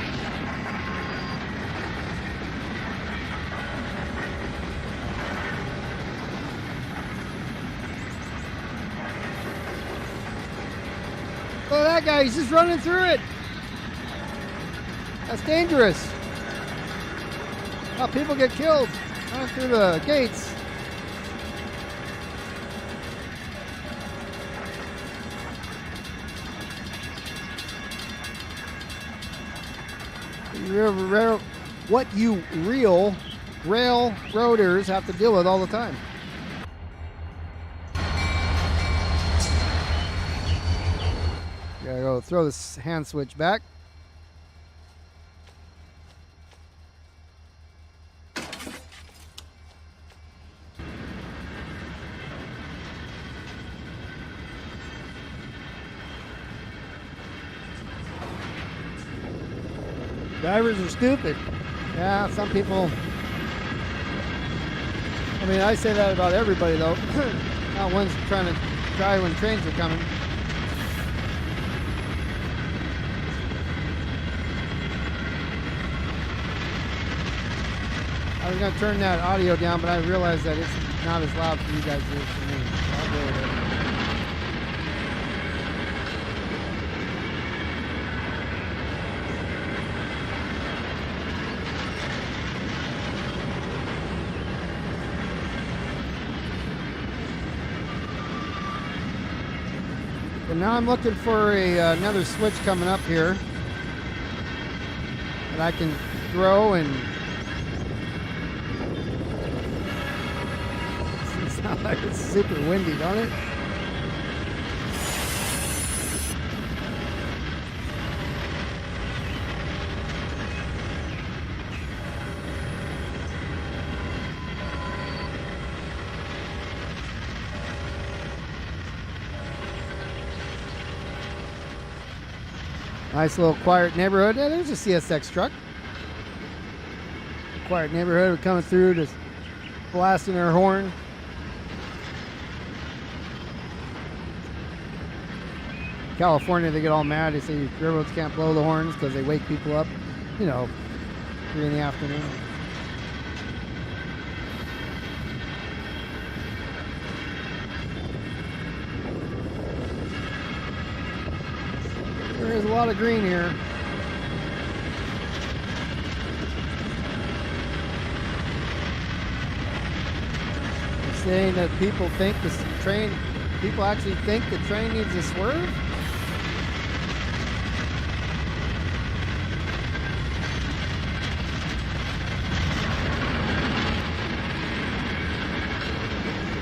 Look at that guy, he's just running through it. That's dangerous. Oh, people get killed running through the gates. what you real railroaders have to deal with all the time. Gotta go throw this hand switch back. Drivers are stupid. Yeah, some people. I mean, I say that about everybody, though. Not one's trying to drive when trains are coming. I was going to turn that audio down, but I realized that it's not as loud for you guys as it is for me. So I'll go with it. And now I'm looking for another switch coming up here that I can throw and it sounds like it's super windy, don't it? Nice little quiet neighborhood. Yeah, there's a CSX truck. Quiet neighborhood. We're coming through, just blasting our horn. California, they get all mad. They say railroads can't blow the horns because they wake people up, 3 in the afternoon. There's a lot of green here. They're saying that people actually think the train needs a swerve?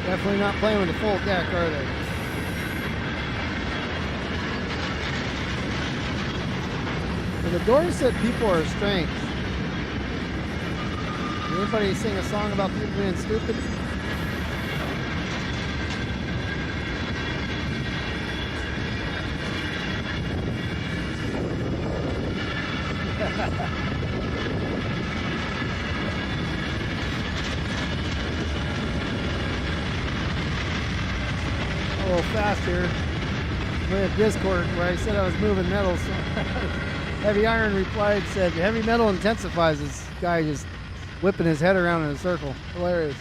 Definitely not playing with the full deck, are they? The Doors said people are strange. Did anybody sing a song about people being stupid? A little fast here. We're in Discord where I said I was moving metal. So Heavy Iron replied, said, heavy metal intensifies. This guy just whipping his head around in a circle. Hilarious.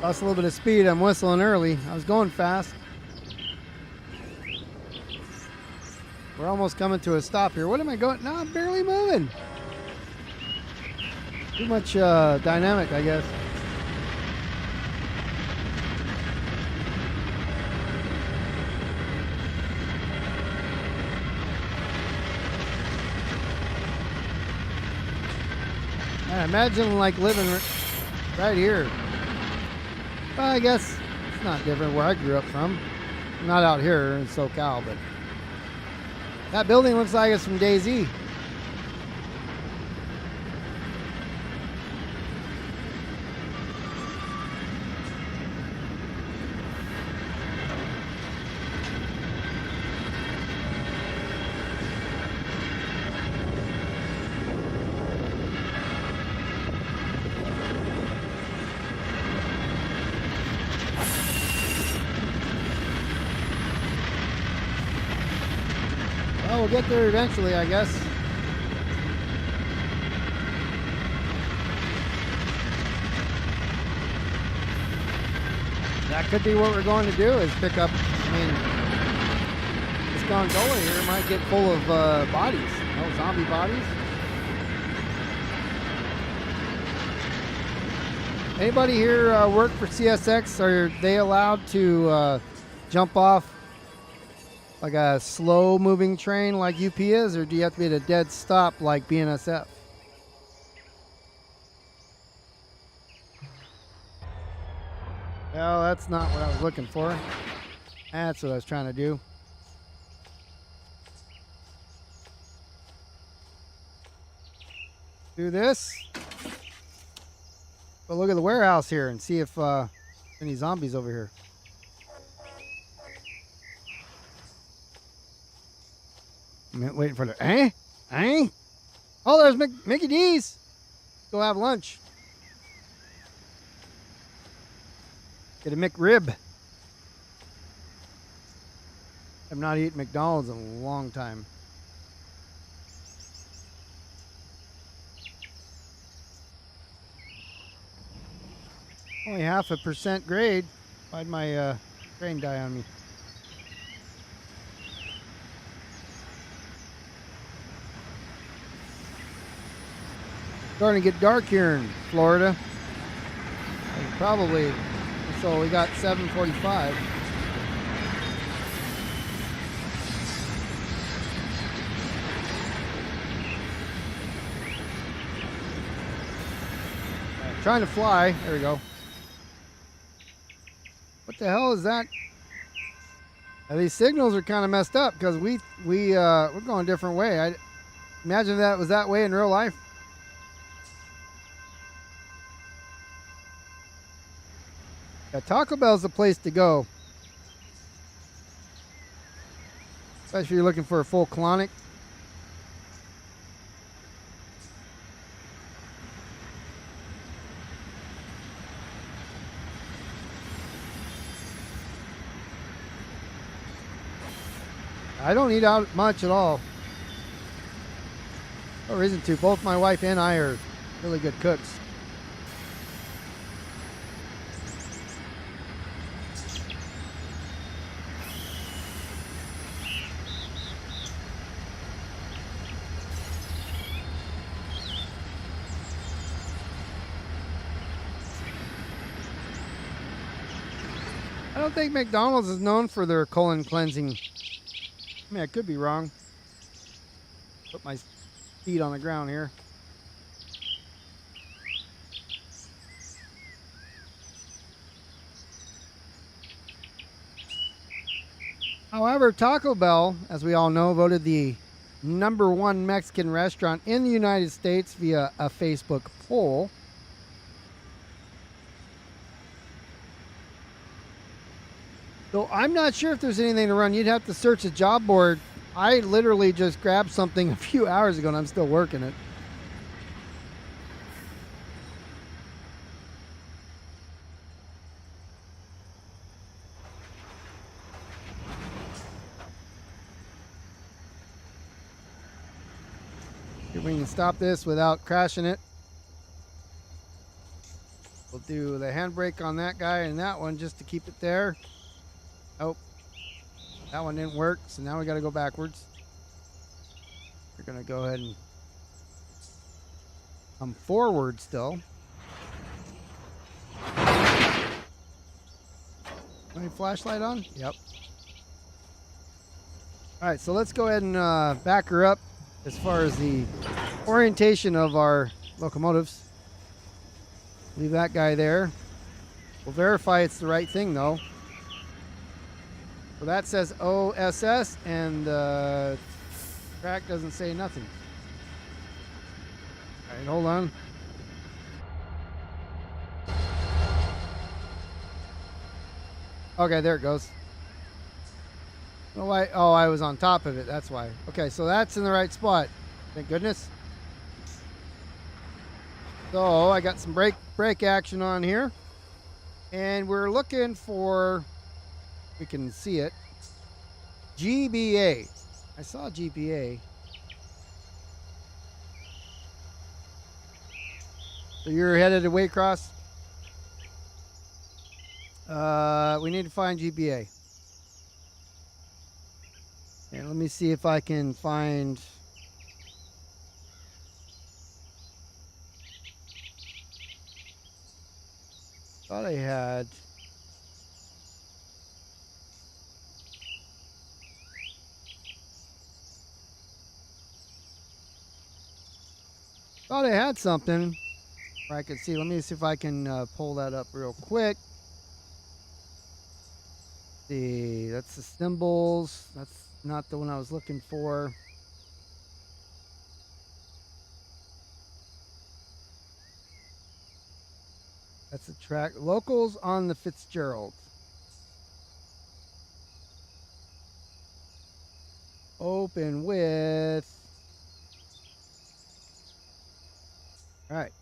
Lost a little bit of speed. I'm whistling early. I was going fast. We're almost coming to a stop here. What am I going? No, I'm barely moving. Too much dynamic, I guess. I imagine like living right here. Well, I guess it's not different where I grew up from. Not out here in SoCal, but that building looks like it's from DayZ. Well, we'll get there eventually, I guess. That could be what we're going to do, is pick up, I mean, this gondola here might get full of bodies, zombie bodies. Anybody here work for CSX? Are they allowed to jump off like a slow moving train like UP is, or do you have to be at a dead stop like BNSF? Well, that's not what I was looking for. That's what I was trying to do. Do this. But look at the warehouse here and see if any zombies over here. I'm waiting for the Oh, there's Mickey D's. Go have lunch. Get a McRib. I've not eaten McDonald's in a long time. Only 0.5% grade. Why'd my train die on me? Starting to get dark here in Florida. Probably. So we got 7:45. Trying to fly. There we go. What the hell is that? These signals are kind of messed up because we're going a different way. I imagine that was that way in real life. Yeah, Taco Bell's the place to go, especially if you're looking for a full colonic. I don't eat out much at all. No reason to. Both my wife and I are really good cooks. I don't think McDonald's is known for their colon cleansing. I mean, I could be wrong. Put my feet on the ground here. However, Taco Bell, as we all know, voted the #1 Mexican restaurant in the United States via a Facebook poll. So I'm not sure if there's anything to run. You'd have to search the job board. I literally just grabbed something a few hours ago and I'm still working it. See if we can stop this without crashing it. We'll do the handbrake on that guy and that one just to keep it there. Oh, that one didn't work, so now we got to go backwards. We're going to go ahead and come forward still. Any flashlight on? Yep. All right, so let's go ahead and back her up as far as the orientation of our locomotives. Leave that guy there. We'll verify it's the right thing, though. So that says OSS, and the track doesn't say nothing. All right, hold on. Okay, there it goes. Oh, I was on top of it. That's why. Okay, so that's in the right spot. Thank goodness. So I got some brake action on here, and we're looking for. We can see it. GBA. I saw GBA. So you're headed to Waycross? We need to find GBA. And let me see if I can find. Thought I had. Thought I had something where I could see. Let me see if I can pull that up real quick. See, that's the symbols. That's not the one I was looking for. That's the track. Locals on the Fitzgerald. Open with. All right.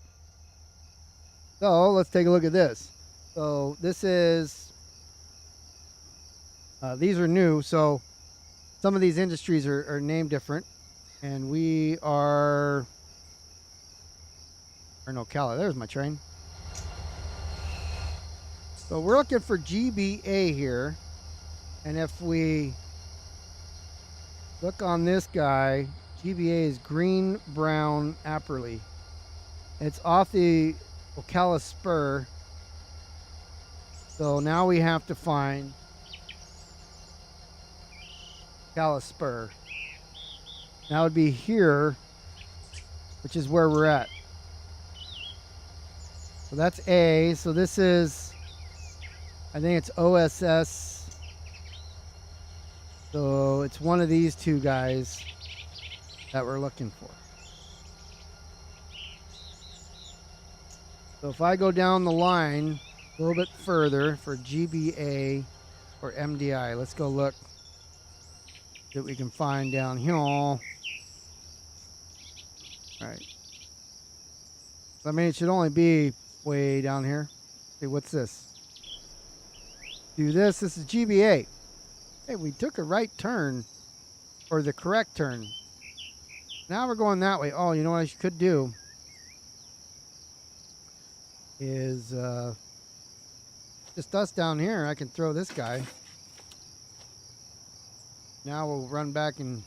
So let's take a look at this. So this is. These are new. So some of these industries are named different. And we are. Or no, Cali. There's my train. So we're looking for GBA here. And if we look on this guy, GBA is Green Brown Apperley. It's off the Ocala Spur. So now we have to find Ocala Spur. That would be here, which is where we're at. So that's A. So this is, I think it's OSS. So it's one of these two guys that we're looking for. So if I go down the line a little bit further for GBA or MDI, let's go look that we can find down here. All right. I mean, it should only be way down here. See, what's this? Do this. This is GBA. Hey, we took a right turn, or the correct turn. Now we're going that way. Oh, you know what I could do is just us down here. I can throw this guy. Now we'll run back and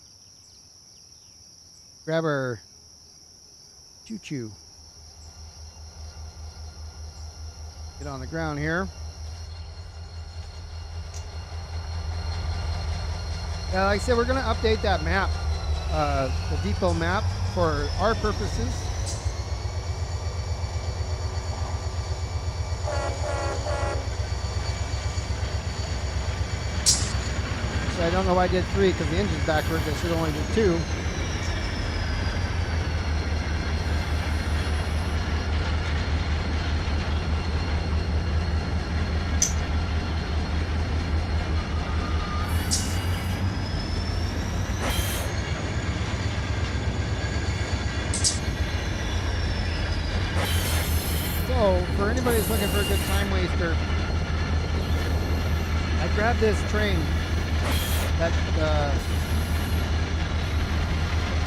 grab our choo-choo. Get on the ground here. Yeah, like I said, we're going to update that map, the depot map, for our purposes. So I don't know why I did 3 because the engine's backwards. I should only do 2. So, for anybody who's looking for a good time waster, I grabbed this train that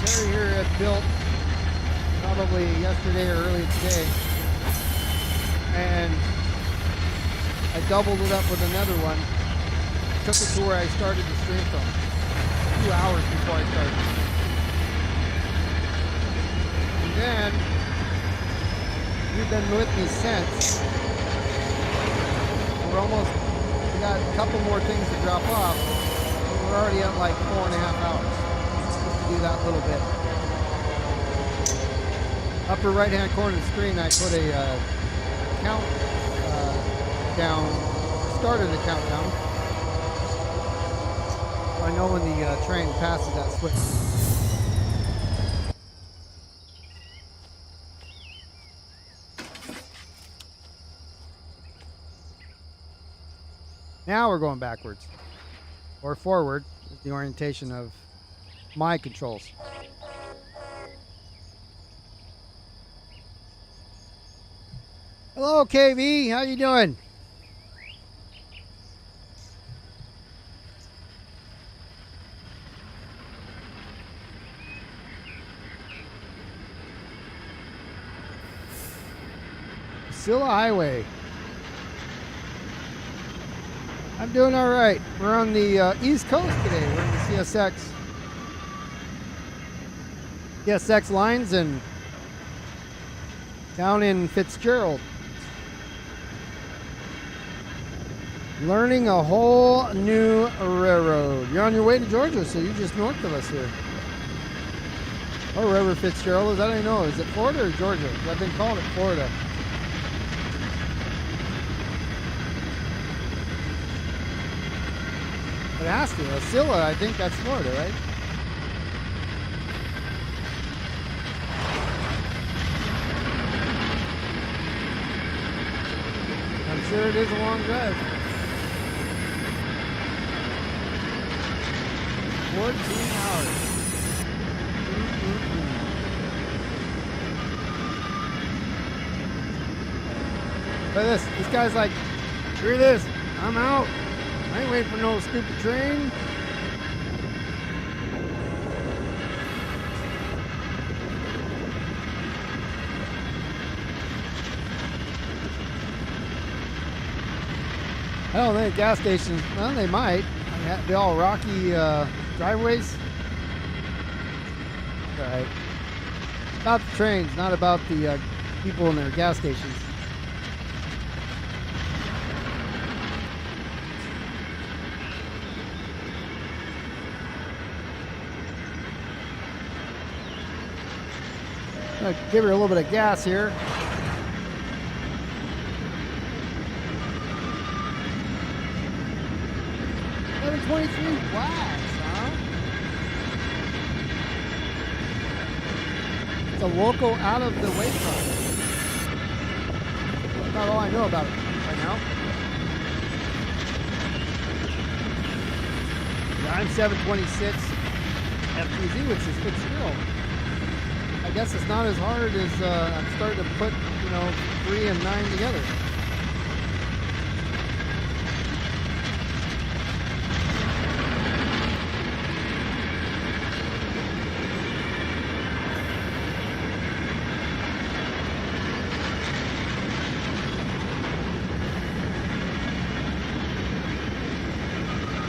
Terry here had built probably yesterday or early today, and I doubled it up with another one, took it to where I started the stream from 2 hours before I started. And then you've been with me since. We got a couple more things to drop off. We're already at like 4.5 hours just to do that little bit. Upper right hand corner of the screen, I put a count down, started a countdown. So I know when the train passes that switch. Now we're going backwards or forward is the orientation of my controls. Hello, KV. How you doing? Scylla Highway. I'm doing all right. We're on the East Coast today. We're on the CSX lines and down in Fitzgerald. Learning a whole new railroad. You're on your way to Georgia, so you're just north of us here. Oh, River Fitzgerald, is that I know? Is it Florida or Georgia? I've been calling it Florida. It has to. Osceola, I think that's Florida, right? I'm sure it is a long drive. 14 hours. Look at this. This guy's like, screw this. I'm out. I ain't waiting for no stupid train. I don't think gas stations, well, they might. They all rocky driveways. All right. About the trains, not about the people in their gas stations. I'm gonna give her a little bit of gas here. $7.23 watts, huh? It's a local out of the way product. That's about all I know about it right now. I'm 726 FTZ, which is Fitzgerald. I guess it's not as hard as I'm starting to put, 3 and 9 together.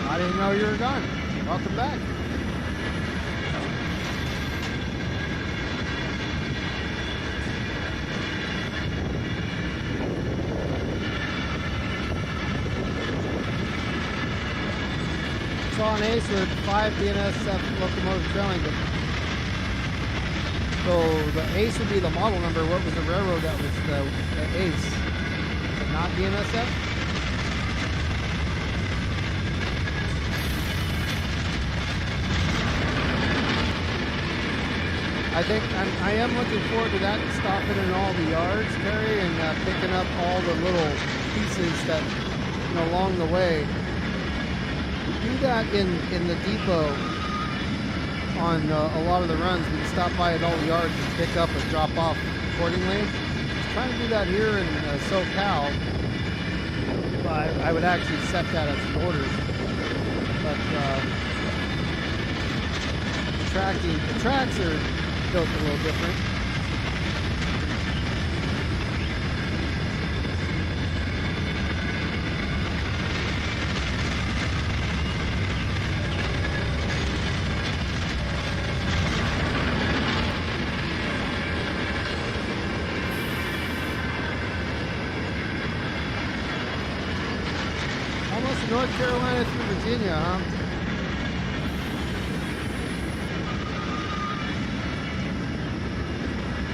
I didn't know you were gone. Welcome back. Saw an Ace with 5 BNSF locomotives trailing it. So the Ace would be the model number. What was the railroad that was the Ace? Is it not BNSF? I am looking forward to that, stopping in all the yards, Terry, and picking up all the little pieces that, along the way. We do that in the depot on a lot of the runs. We can stop by at all the yards and pick up and drop off accordingly. Trying to do that here in SoCal. I would actually set that as orders. But the tracks are built a little different. Almost North Carolina through Virginia, huh?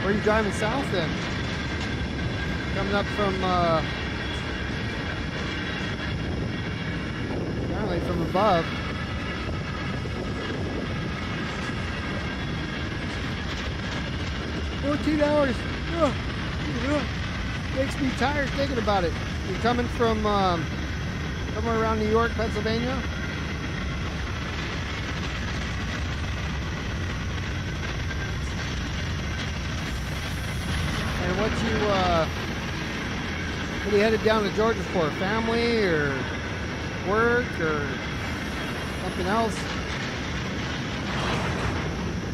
Where are you driving south then? Coming up from, apparently from above. $14 hours. Makes me tired thinking about it. You're coming from somewhere around New York, Pennsylvania? And what are you headed down to Georgia for? Family or work or something else?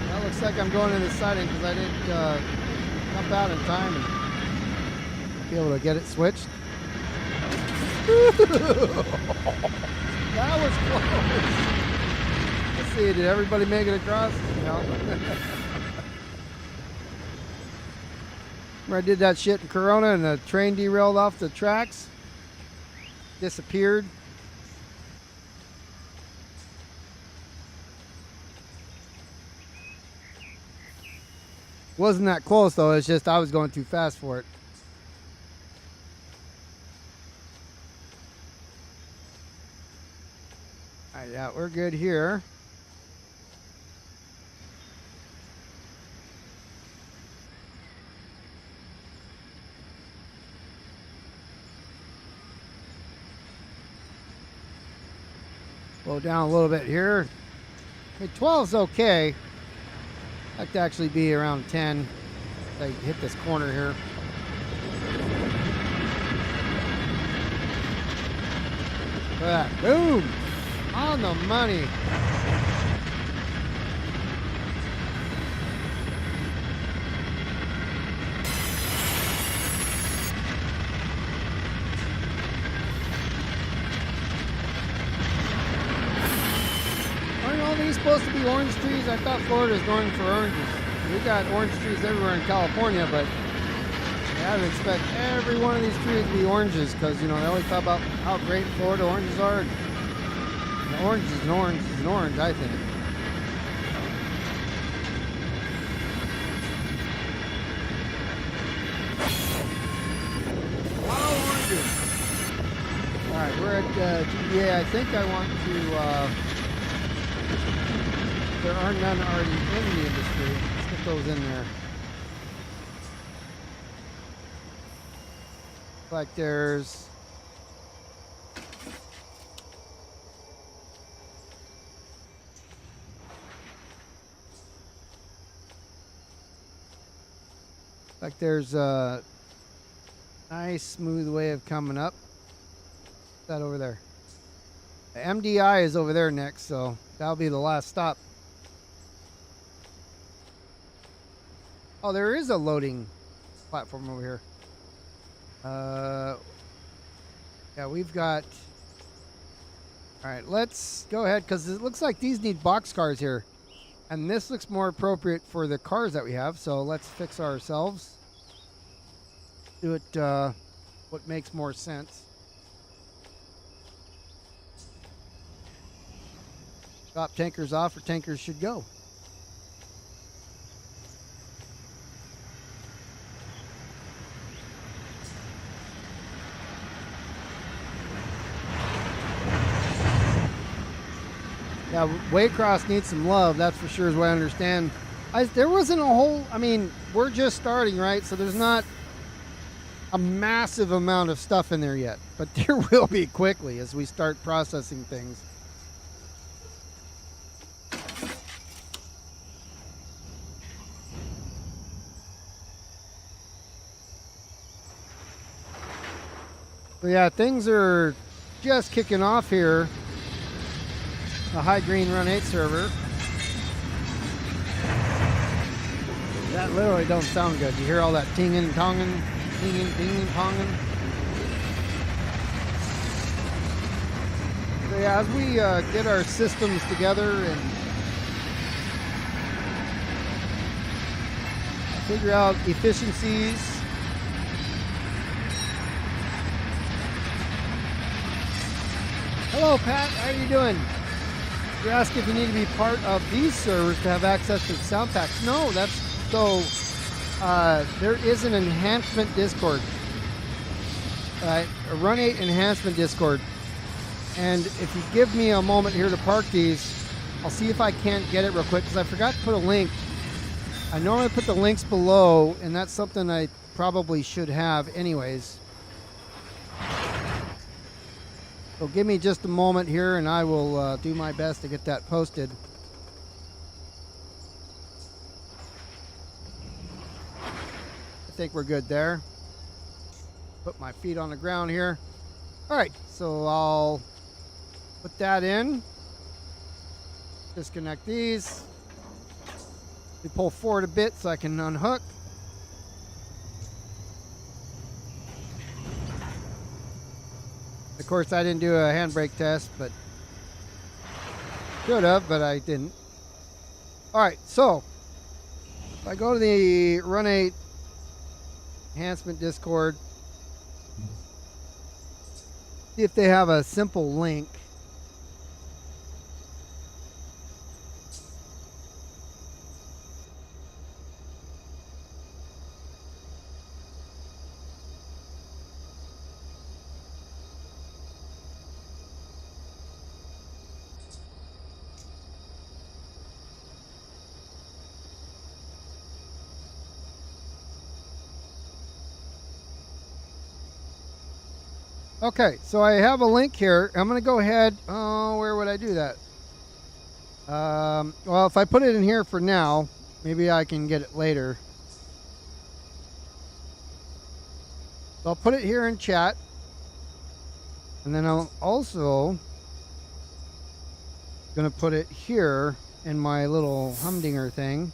Well, looks like I'm going in the siding because I didn't jump out in time and be able to get it switched. That was close. Let's see, did everybody make it across? No. Remember I did that shit in Corona and the train derailed off the tracks? Disappeared. Wasn't that close though, it's just I was going too fast for it. Alright, yeah, we're good here. Slow down a little bit here. I mean, 12's okay. I'd like to actually be around 10 if I hit this corner here. Look at that. Boom! On the money. Aren't all these supposed to be orange trees? I thought Florida's known for oranges. We got orange trees everywhere in California, but I would expect every one of these trees to be oranges because, you know, they always talk about how great Florida oranges are. An orange is an orange is an orange, I think. Alright, we're at GBA. I think I want to, there are none already in the industry. Let's get those in there. Like there's a nice smooth way of coming up. What's that over there? The MDI is over there next, so that'll be the last stop. Oh, there is a loading platform over here. Yeah, we've got. All right, let's go ahead because it looks like these need box cars here. And this looks more appropriate for the cars that we have, so let's fix ourselves. Do it what makes more sense. Drop tankers off where tankers should go. Yeah, Waycross needs some love, that's for sure, is what I understand. There wasn't a whole, I mean, we're just starting, right? So there's not a massive amount of stuff in there yet. But there will be quickly as we start processing things. So yeah, things are just kicking off here. The High Green Run 8 server. That literally don't sound good. You hear all that tingin' tongin', tingin' dingin' tongin'. So yeah, as we get our systems together and figure out efficiencies. Hello, Pat. How are you doing? You're asking if you need to be part of these servers to have access to sound packs. No, that's so. There is an enhancement Discord, a Run 8 enhancement Discord, and if you give me a moment here to park these, I'll see if I can't get it real quick because I forgot to put a link. I normally put the links below, and that's something I probably should have anyways. So give me just a moment here and I will do my best to get that posted. I think we're good there. Put my feet on the ground here. All right, so I'll put that in. Disconnect these. We pull forward a bit so I can unhook. Of course, I didn't do a handbrake test, but should have, but I didn't. All right, so if I go to the Run 8 enhancement Discord, see if they have a simple link. Okay, so I have a link here. I'm going to go ahead. Oh, where would I do that? Well, if I put it in here for now, maybe I can get it later. So I'll put it here in chat. And then I'm also going to put it here in my little humdinger thing.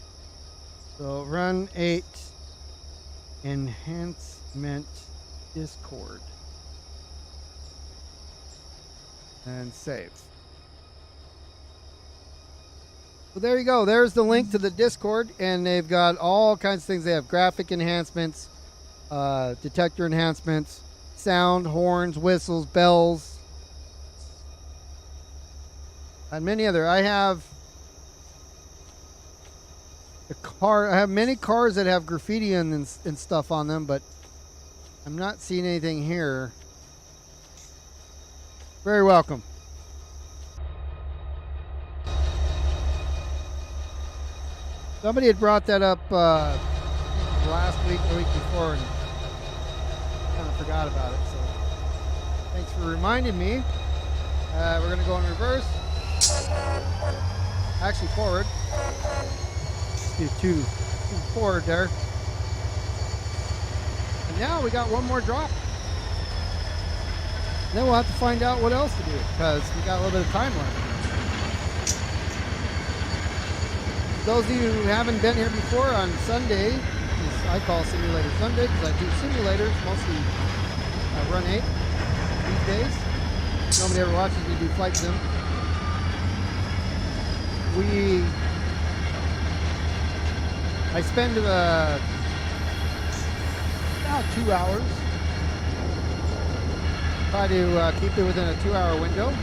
So Run 8 enhancement Discord. And save. So there you go. There's the link to the Discord, and they've got all kinds of things. They have graphic enhancements, detector enhancements, sound, horns, whistles, bells, and many other. I have many cars that have graffiti and stuff on them, but I'm not seeing anything here. Very welcome. Somebody had brought that up last week, the week before, and kind of forgot about it. So thanks for reminding me. We're going to go in reverse. Actually, forward. Do two forward there. And now we got one more drop. Then we'll have to find out what else to do, because we got a little bit of time left. Those of you who haven't been here before, on Sunday, I call Simulator Sunday because I do simulators, mostly Run 8 these days. Nobody ever watches me do flight sim. I spend about 2 hours. Try to keep it within a 2-hour window,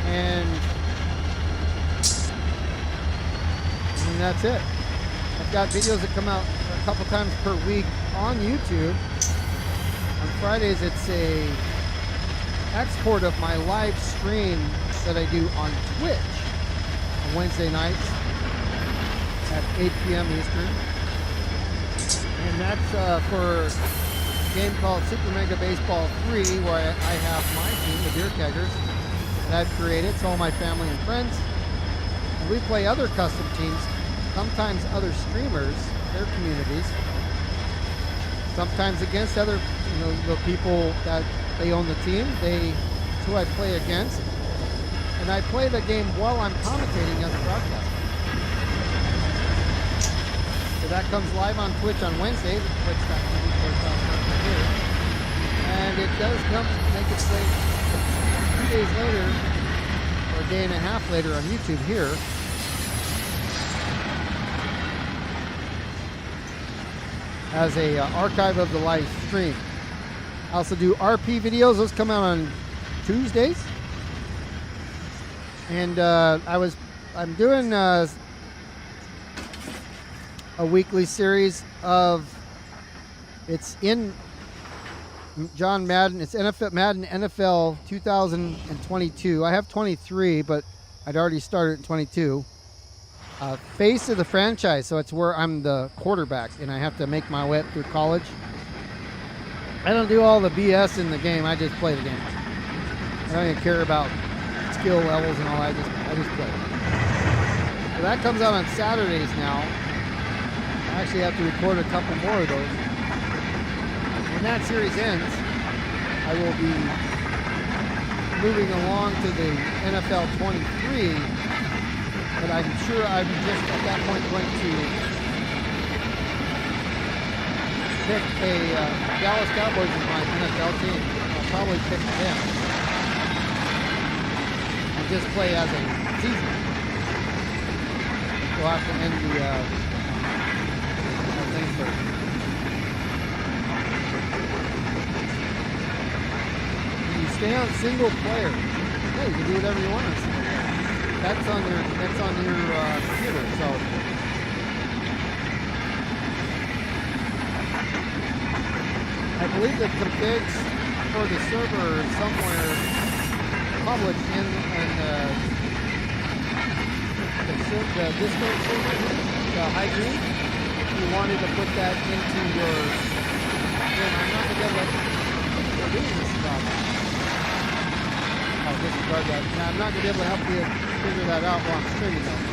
and that's it. I've got videos that come out a couple times per week on YouTube. On Fridays, it's a export of my live stream that I do on Twitch on Wednesday nights at 8 p.m. Eastern, and that's for game called Super Mega Baseball 3, where I have my team, the Beer Keggers, that I've created. It's all my family and friends. And we play other custom teams, sometimes other streamers, their communities, sometimes against other, the people that they own the team. It's who I play against. And I play the game while I'm commentating as a broadcaster. So that comes live on Twitch on Wednesdays, twitch.tv/here. And it does make its way 2 days later, or a day and a half later on YouTube here. As a archive of the live stream. I also do RP videos. Those come out on Tuesdays. And I'm doing a weekly series of, it's in John Madden. It's Madden NFL 2022. I have 23, but I'd already started in 22. Face of the franchise, so it's where I'm the quarterback and I have to make my way up through college. I don't do all the BS in the game. I just play the game. I don't even care about skill levels and all. I just play. So that comes out on Saturdays now. I actually have to record a couple more of those. When that series ends, I will be moving along to the NFL 23, but I'm sure I'm just at that point going to pick a Dallas Cowboys as my NFL team. I'll probably pick them and just play as a season. We'll have to end the thing first. You stay on single player. Yeah, you can do whatever you want on single player. That's on your computer. So I believe the configs for the server is somewhere published in the Discord server, the hygiene. If you wanted to put that into your, then I'm not going to be able to do this stuff. Oh, disregard that. Now, I'm not going to be able to help you figure that out while I'm streaming though.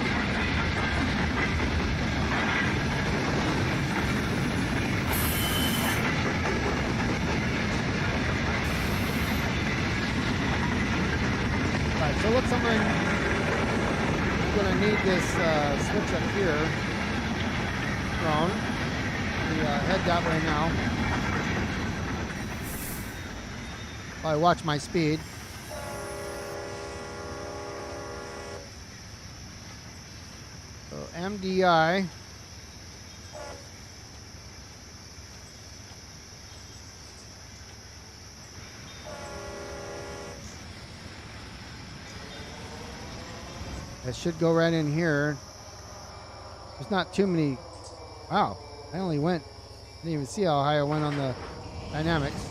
So it looks like I'm going to need this switch up here thrown. We head that way now. I watch my speed. So MDI. That should go right in here. There's not too many. Wow, I only went. Didn't even see how high I went on the dynamics.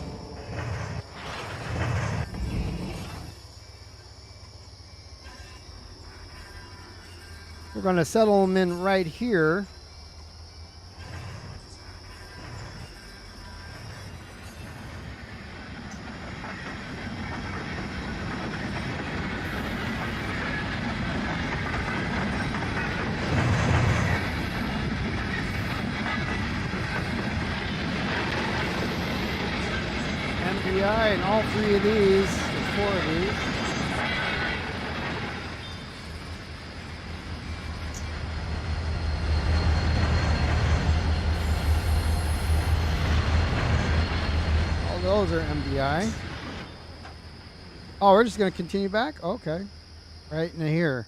We're going to settle them in right here. And all three of these, there's four of these. All those are MDI. Oh, we're just going to continue back? Okay. Right into here.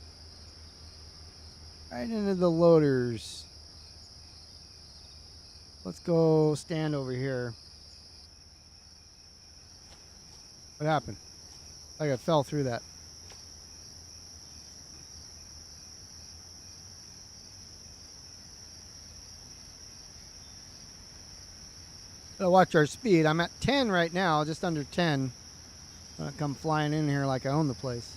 Right into the loaders. Let's go stand over here. What happened? Like I fell through that. Gotta watch our speed. I'm at 10 right now, just under 10. I'm gonna come flying in here like I own the place.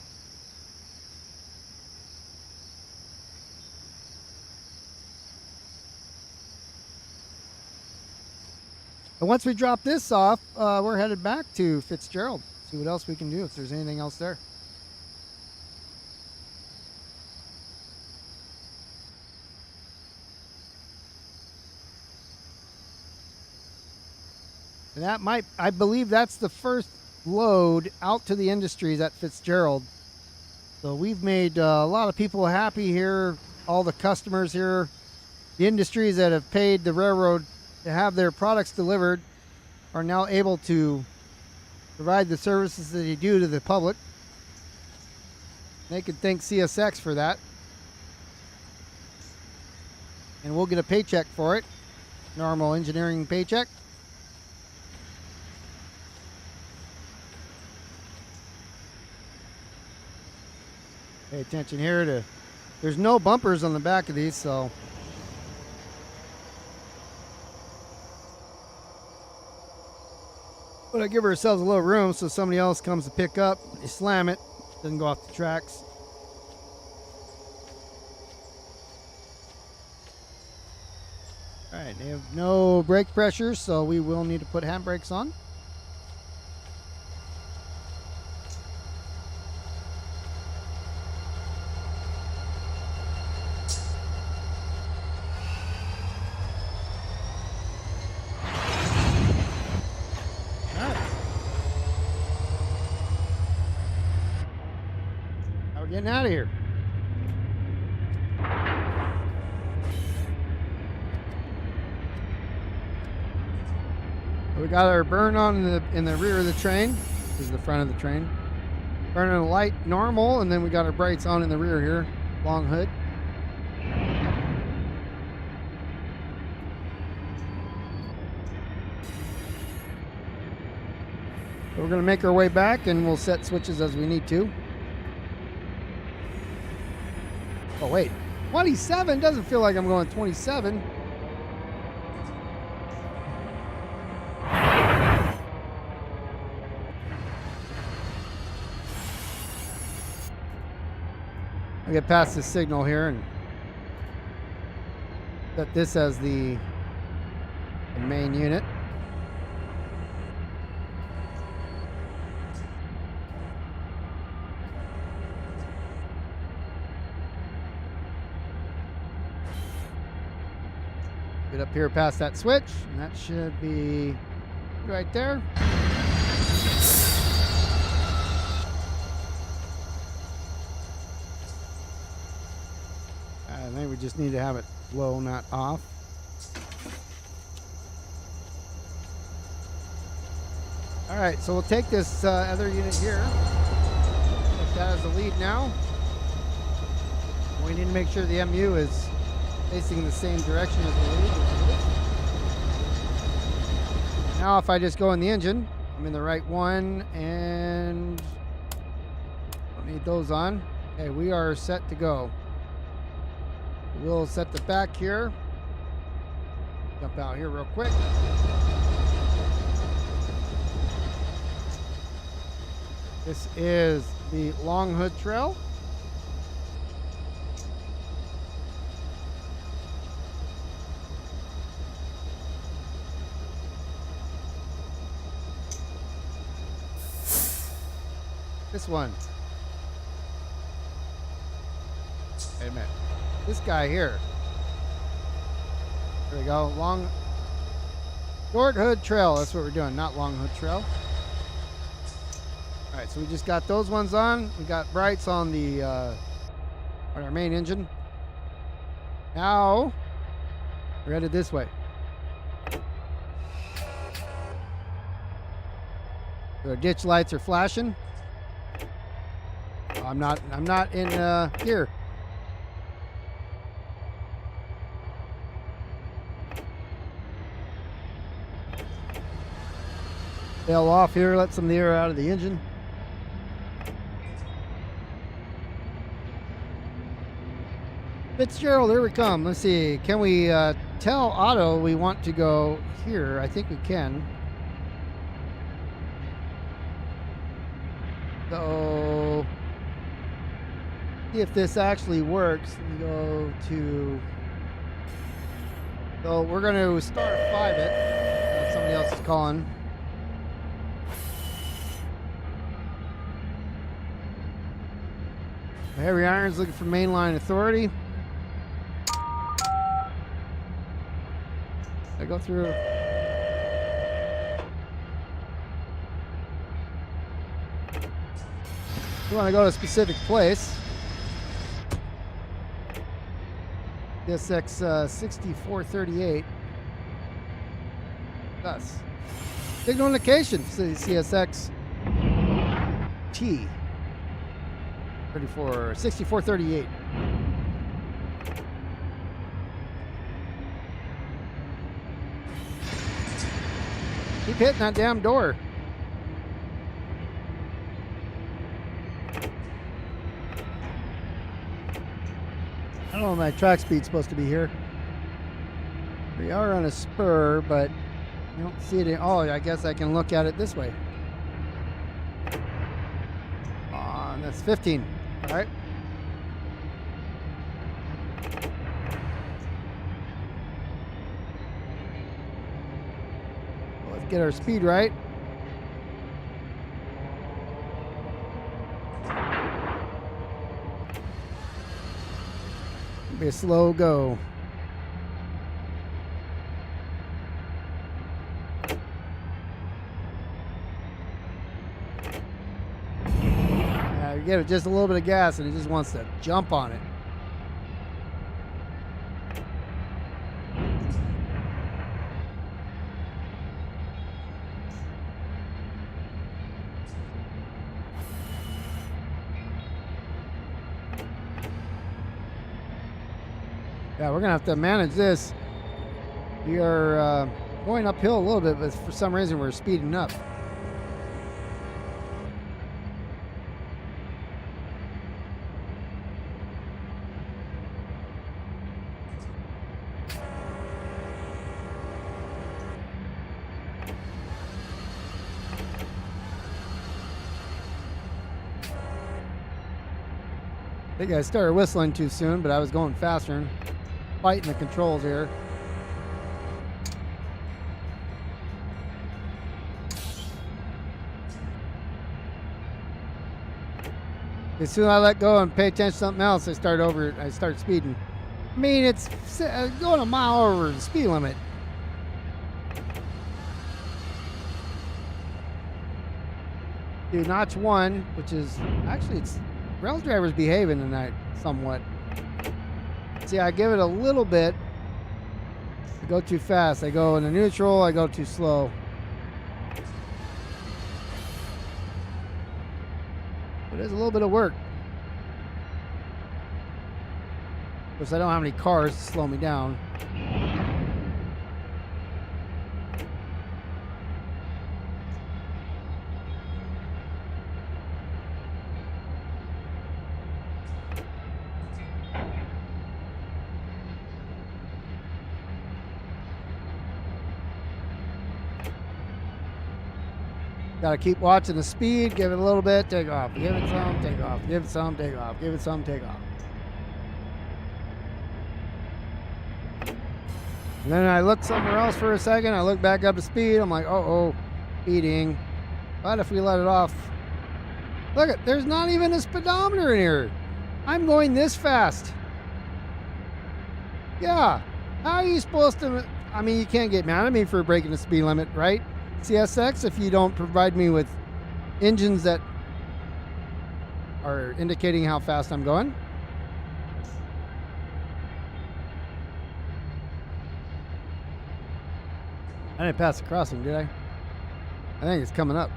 And once we drop this off, we're headed back to Fitzgerald. See what else we can do, if there's anything else there. And that might, I believe that's the first load out to the industries at Fitzgerald. So we've made a lot of people happy here. All the customers here, the industries that have paid the railroad to have their products delivered are now able to provide the services that they do to the public. They can thank CSX for that. And we'll get a paycheck for it. Normal engineering paycheck. Pay attention here to, there's no bumpers on the back of these, so. But I give ourselves a little room so somebody else comes to pick up. You slam it, doesn't go off the tracks. All right, they have no brake pressure, so we will need to put handbrakes on. Getting out of here. We got our burn on in the rear of the train. This is the front of the train. Burning a light normal, and then we got our brights on in the rear here. Long hood. So we're going to make our way back, and we'll set switches as we need to. Oh, wait. 27? Doesn't feel like I'm going 27. I get past this signal here and set this as the main unit. Get up here past that switch, and that should be right there. I think we just need to have it low, not off. All right, so we'll take this other unit here. Put that as the lead now. We need to make sure the MU is facing in the same direction as the lead. Now if I just go in the engine, I'm in the right one, and don't need those on. Okay, we are set to go. We'll set the back here. Jump out here real quick. This is the Long Hood Trail. This one. Wait a minute. This guy here. There we go. Short Hood Trail. That's what we're doing, not Long Hood Trail. All right, so we just got those ones on. We got brights on the on our main engine. Now we're headed this way. Our ditch lights are flashing. I'm not in here. Tail off here, let some of the air out of the engine. Fitzgerald, here we come. Let's see. Can we tell Otto we want to go here? I think we can. So, see if this actually works. Let me go to. So we're going to start 5 it. Somebody else is calling. Heavy Iron's looking for mainline authority. I go through. We want to go to a specific place. CSX 6438. Thus. Signal indication. CSX T 6438. Keep hitting that damn door. I don't know if my track speed's supposed to be here. We are on a spur, but you don't see it. Oh, I guess I can look at it this way. That's 15. All right. Let's get our speed right. It'll be a slow go. Give it just a little bit of gas and it just wants to jump on it. Yeah, we're gonna have to manage this. We are going uphill a little bit, but for some reason we're speeding up. I think I started whistling too soon, but I was going faster and fighting the controls here. As soon as I let go and pay attention to something else, I start speeding. I mean, it's going a mile over the speed limit. Do notch 1, which is actually it's rail driver's behaving tonight somewhat. See, I give it a little bit. I go too fast. I go into neutral. I go too slow. But it's a little bit of work. Of course, I don't have any cars to slow me down. Gotta keep watching the speed, give it a little bit, take off, give it some, take off, give it some, take off, give it some, take off. And then I look somewhere else for a second, I look back up to speed, I'm like, oh, speeding. But if we let it off, look, there's not even a speedometer in here. I'm going this fast. Yeah, how are you supposed to, I mean, you can't get mad at me for breaking the speed limit, right? CSX, if you don't provide me with engines that are indicating how fast I'm going. I didn't pass the crossing, did I? I think it's coming up.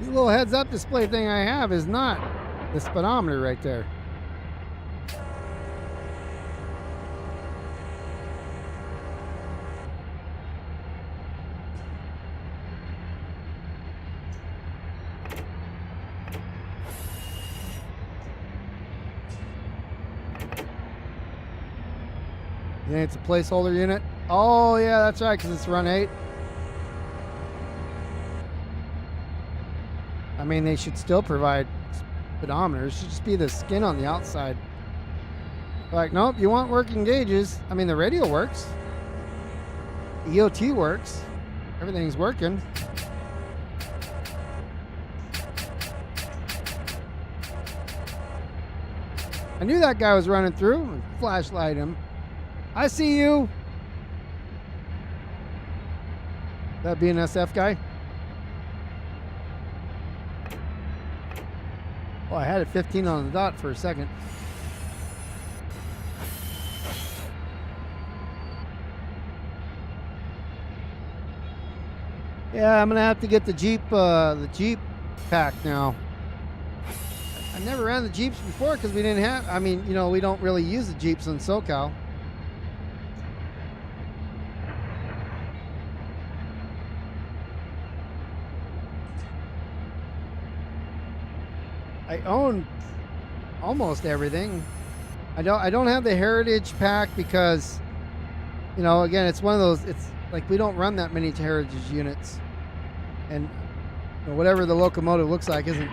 This little heads up display thing I have is not the speedometer right there. You think it's a placeholder unit? Oh, yeah, that's right, because it's run 8. I mean, they should still provide speedometers. It should just be the skin on the outside. Like, nope, you want working gauges. I mean, the radio works. The EOT works. Everything's working. I knew that guy was running through. Flashlight him. I see you. That BNSF guy? Oh, I had it 15 on the dot for a second. Yeah, I'm gonna have to get the Jeep pack now. I never ran the Jeeps before because we didn't have. I mean, you know, we don't really use the Jeeps in SoCal. I own almost everything. I don't have the Heritage pack because, you know, again, it's one of those. It's like we don't run that many Heritage units, and you know, whatever the locomotive looks like isn't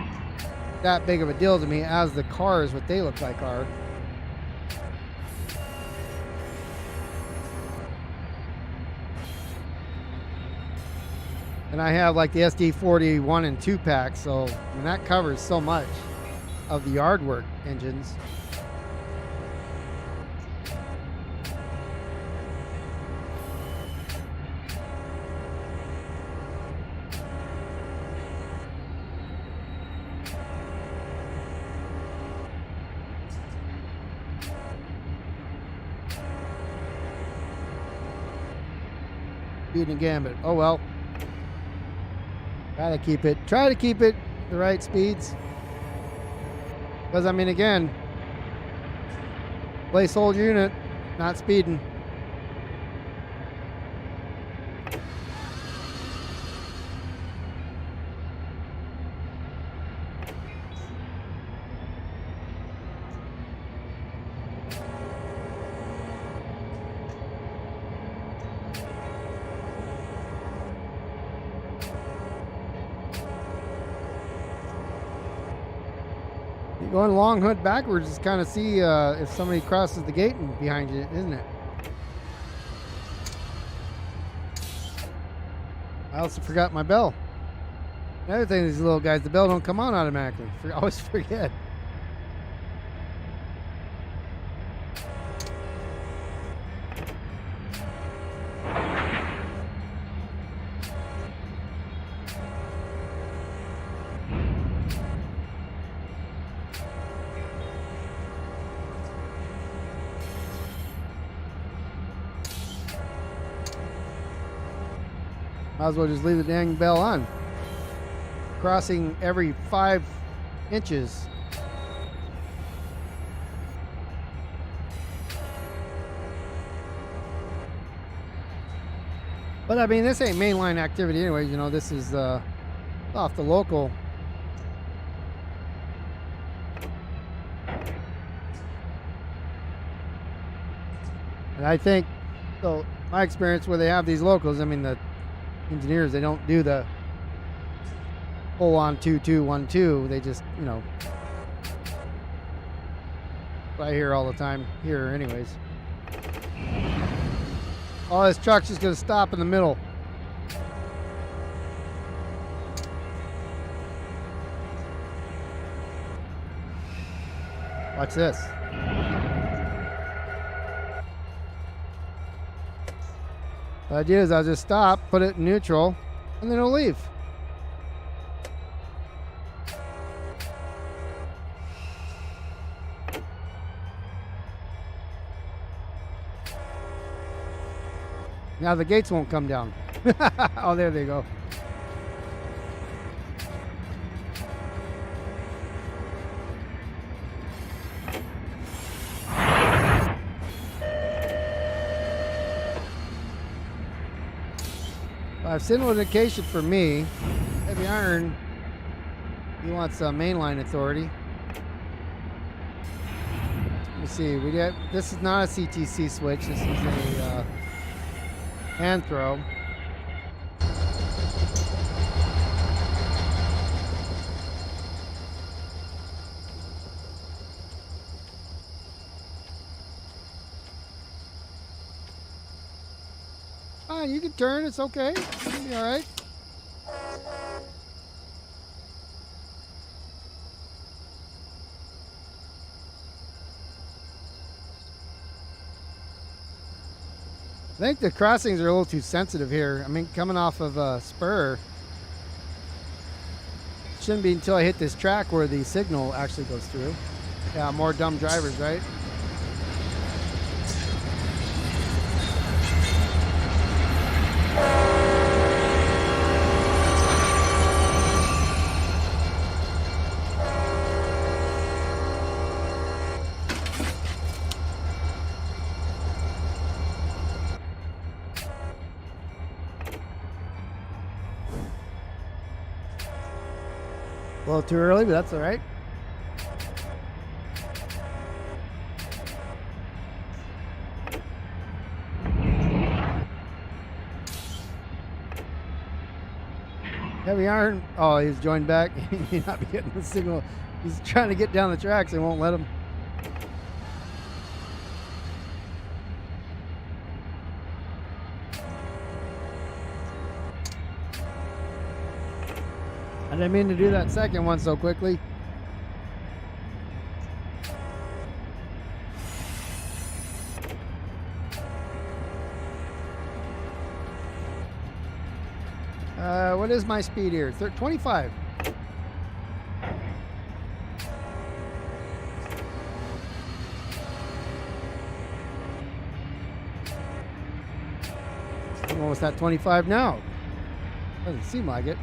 that big of a deal to me as the cars, what they look like, are. And I have like the SD40 1 and 2 pack, so I mean, that covers so much of the yard work engines. Beating a gambit. Oh well. Try to keep it the right speeds. Because, I mean, again, placeholder unit, not speeding. Going long hood backwards is kind of see if somebody crosses the gate behind you, isn't it? I also forgot my bell. Another thing, these little guys, the bell don't come on automatically. I always forget. Might as well just leave the dang bell on. Crossing every 5 inches. But I mean, this ain't mainline activity anyway. You know, this is off the local. And I think, so my experience where they have these locals, I mean, the engineers, they don't do the full on 2-2-1-2. They just, you know, I hear all the time here anyways. Oh, this truck's just gonna stop in the middle. Watch this. The idea is I'll just stop, put it in neutral, and then it'll leave. Now the gates won't come down. Oh, there they go. I've seen notification for me. Heavy Iron, he wants mainline authority. Let me see. This is not a CTC switch. This is a hand throw. Fine, you can turn. It's okay. It'll be all right. I think the crossings are a little too sensitive here. I mean, coming off of a spur, shouldn't be until I hit this track where the signal actually goes through. Yeah, more dumb drivers, right? A little too early, but that's all right. Heavy Iron. Oh, he's joined back. He may not be getting the signal. He's trying to get down the tracks. They won't let him. I didn't mean to do that second one so quickly. What is my speed here? 25. I'm almost at 25 now. Doesn't seem like it.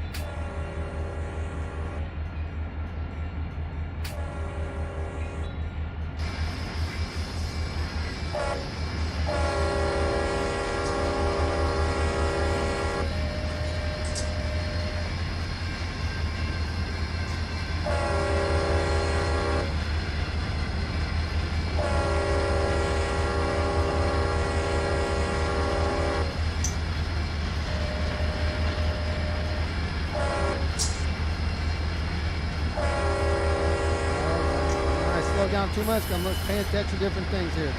too much. I'm paying attention to different things here.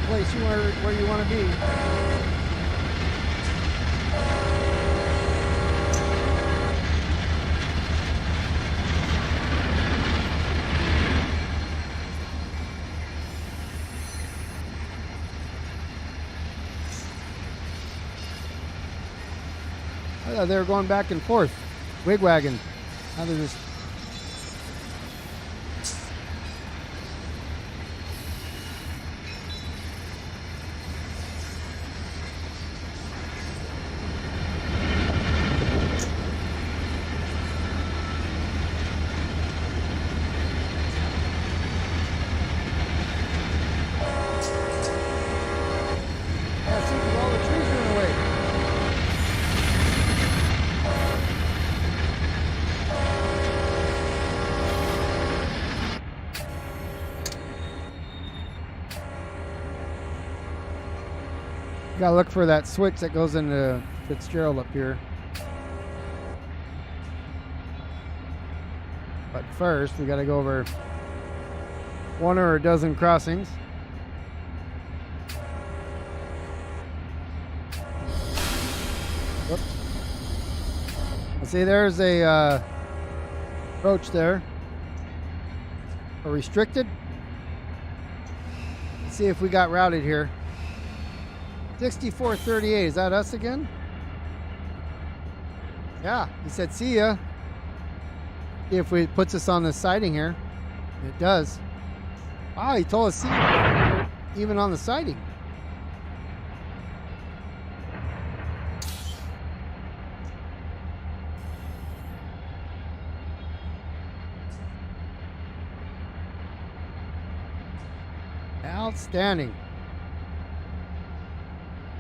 Place you where you want to be. I thought they were going back and forth. Wigwagging. Now they're just. Gotta look for that switch that goes into Fitzgerald up here. But first, we gotta go over one or a dozen crossings. Whoops. See, there's a approach there. A restricted. Let's see if we got routed here. 6438, is that us again? Yeah, he said see ya. See if it puts us on the siding here. It does. Wow, he told us see ya, even on the siding. Outstanding.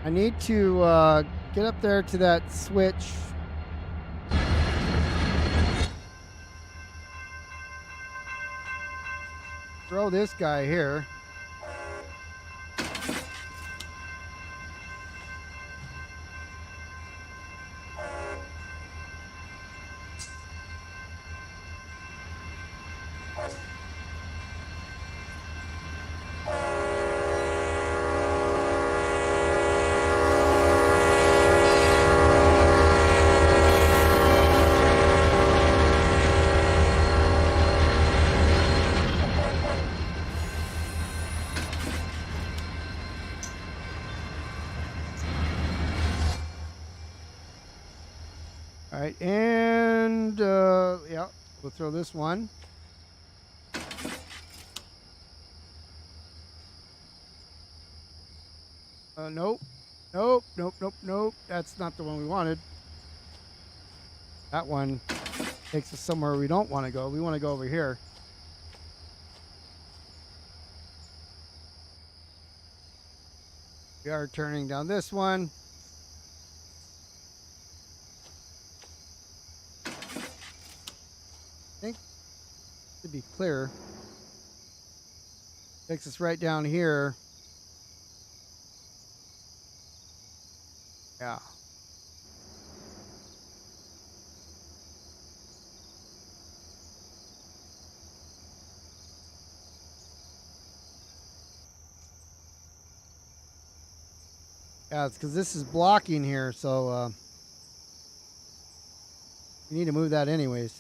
I need to get up there to that switch. Throw this guy here. All right, and yeah, we'll throw this one. Nope, nope, nope, nope, nope. That's not the one we wanted. That one takes us somewhere we don't want to go. We want to go over here. We are turning down this one. I think to be clear, takes us right down here. Yeah. Yeah, it's because this is blocking here, so we need to move that anyways.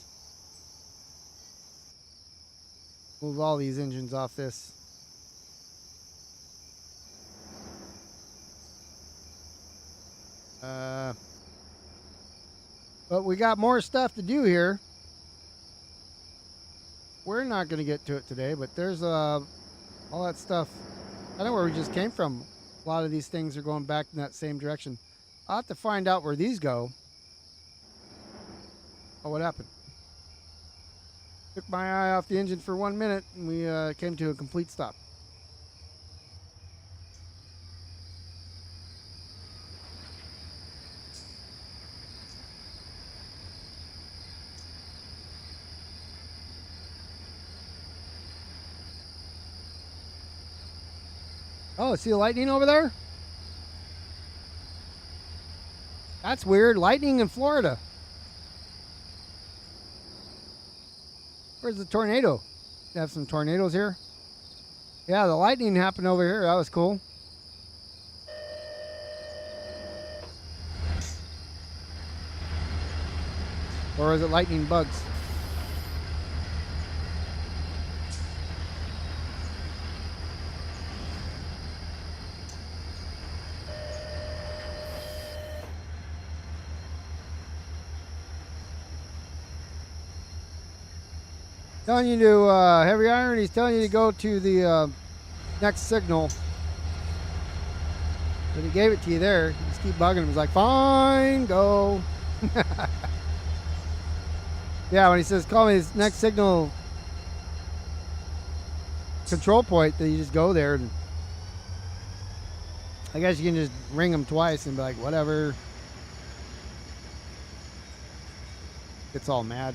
Move all these engines off this. But we got more stuff to do here. We're not going to get to it today, but there's all that stuff. I know where we just came from. A lot of these things are going back in that same direction. I'll have to find out where these go. Oh, what happened? Took my eye off the engine for 1 minute, and we came to a complete stop. Oh, see the lightning over there? That's weird. Lightning in Florida. Where's the tornado? You have some tornadoes here? Yeah, the lightning happened over here. That was cool. Or is it lightning bugs? Telling you to, Heavy Iron, he's telling you to go to the next signal. But he gave it to you there. You just keep bugging him. He's like, fine, go. Yeah, when he says, call me his next signal control point, then you just go there. And I guess you can just ring him twice and be like, whatever. Gets all mad.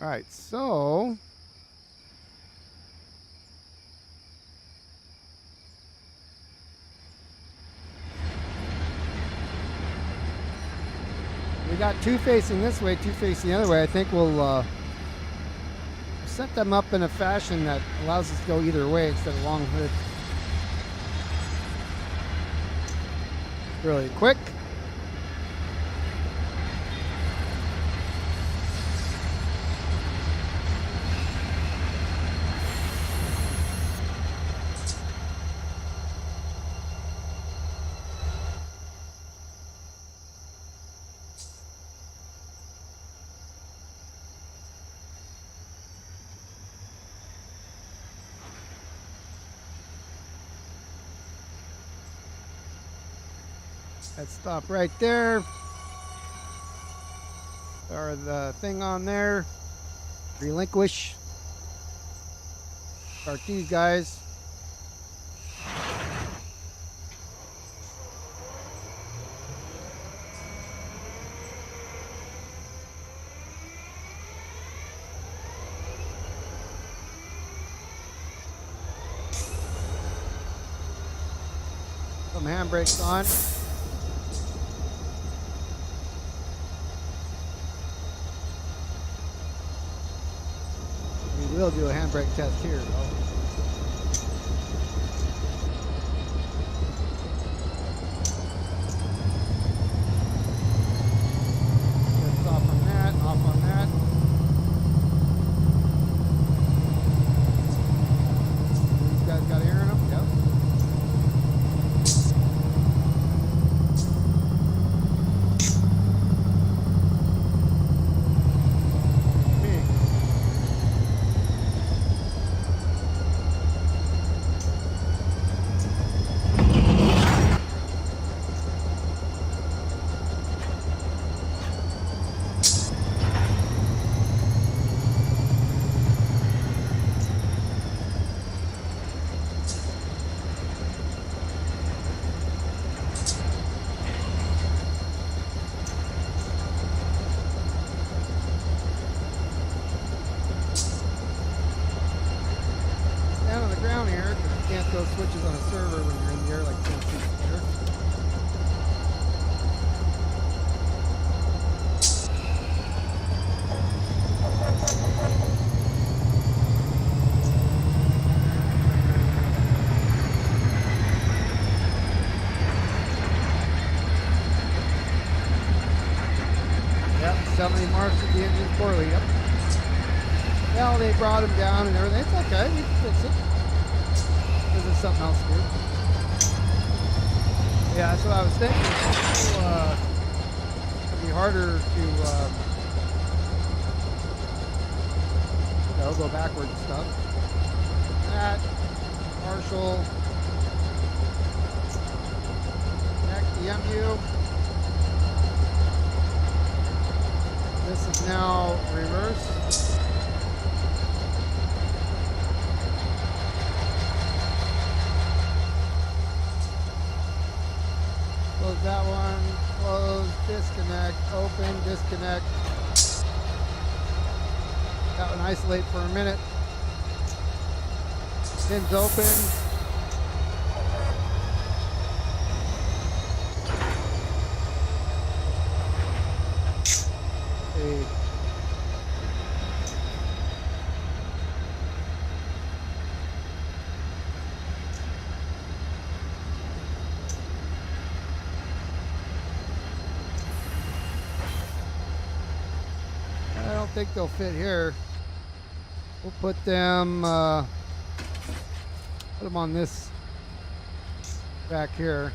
All right, so we got two facing this way, two facing the other way. I think we'll set them up in a fashion that allows us to go either way instead of long hood. Really quick. Let's stop right there. Or the thing on there. Relinquish. Start these guys. Some handbrakes on. We'll do a handbrake test here, though. Just off on that, off on that. These guys got air in them? Yep. Those switches on a server when you're in the air like you can't see the air. Yep, somebody marshaled the engine poorly. Yep. Well, they brought him down and everything. It's okay. We can fix it. There's something else to do. Yeah, that's what I was thinking. It'd be harder to, go backwards and stuff. That, partial, connect the MU. This is now reverse. Close that one, close, disconnect, open, disconnect. That one isolate for a minute. Pins open. Okay. I don't think they'll fit here. We'll put them on this back here.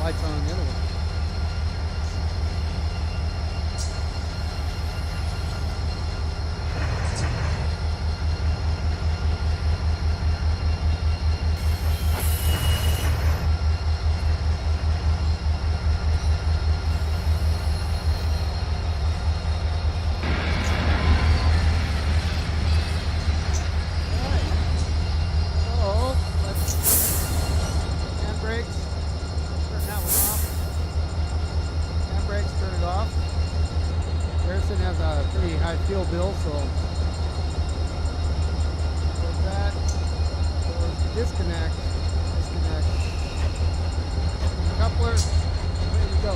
Lights on the other one. Has a pretty high fuel bill, so with that, disconnect, coupler, ready to go.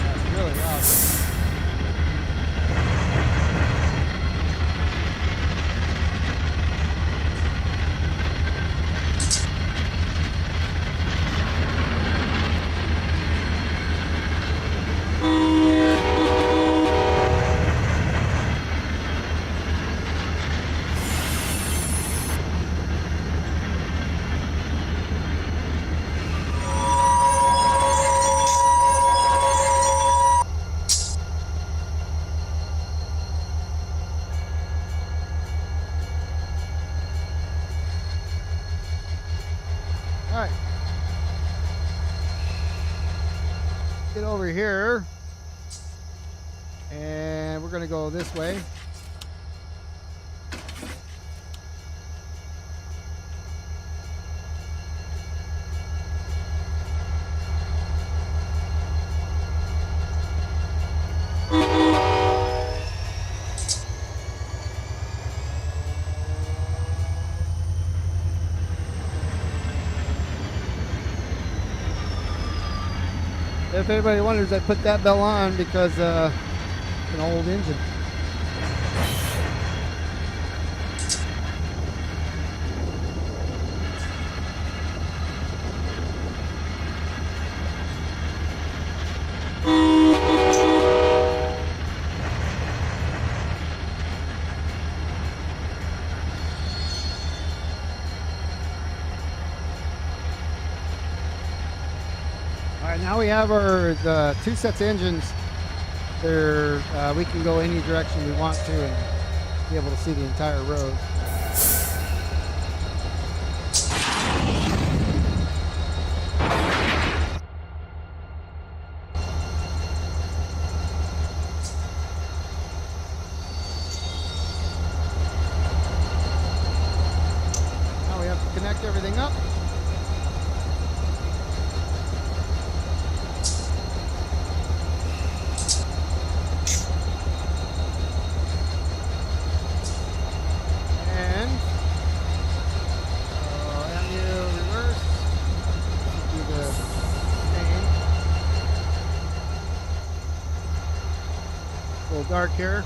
That's really awesome. All right, get over here, and we're going to go this way. If anybody wonders, I put that bell on because it's an old engine. All right, now we have the two sets of engines. We can go any direction we want to and be able to see the entire road. Now we have to connect everything up. A little dark here.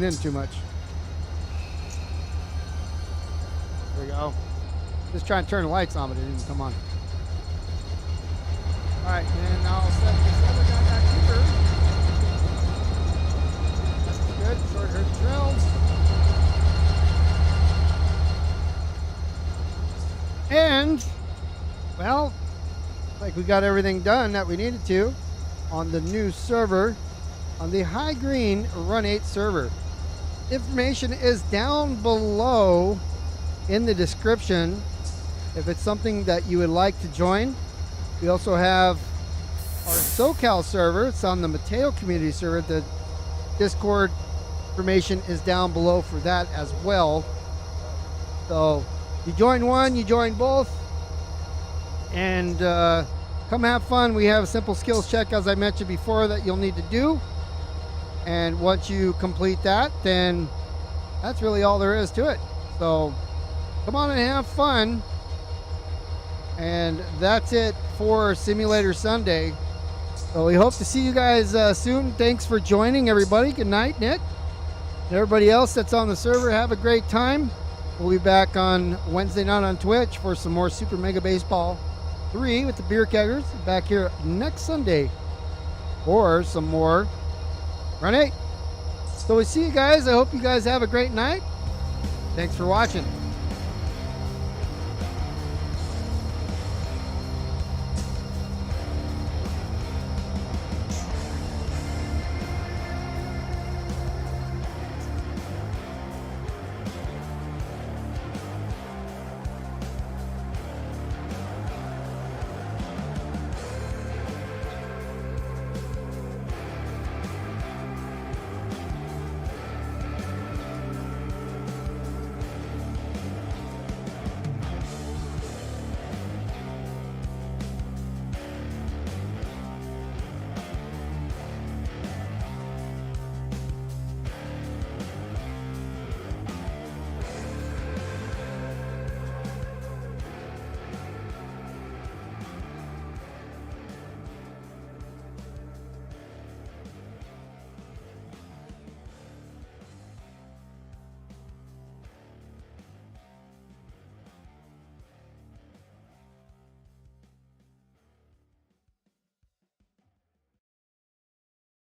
in too much. There we go. Just trying to turn the lights on, but it didn't come on. All right, and I'll set this other guy back here. Good, short herd drills. And, well, like we got everything done that we needed to on the new server, on the High Green Run 8 server. Information is down below in the description if it's something that you would like to join. We also have our SoCal server. It's on the Mateo community server. The Discord information is down below for that as well. So you join one, you join both, and come have fun. We have a simple skills check, as I mentioned before, that you'll need to do. And once you complete that, then that's really all there is to it. So come on and have fun. And that's it for Simulator Sunday. So we hope to see you guys soon. Thanks for joining, everybody. Good night, Nick. And everybody else that's on the server, have a great time. We'll be back on Wednesday night on Twitch for some more Super Mega Baseball 3 with the beer keggers. Back here next Sunday for some more Run 8. So we see you guys. I hope you guys have a great night. Thanks for watching.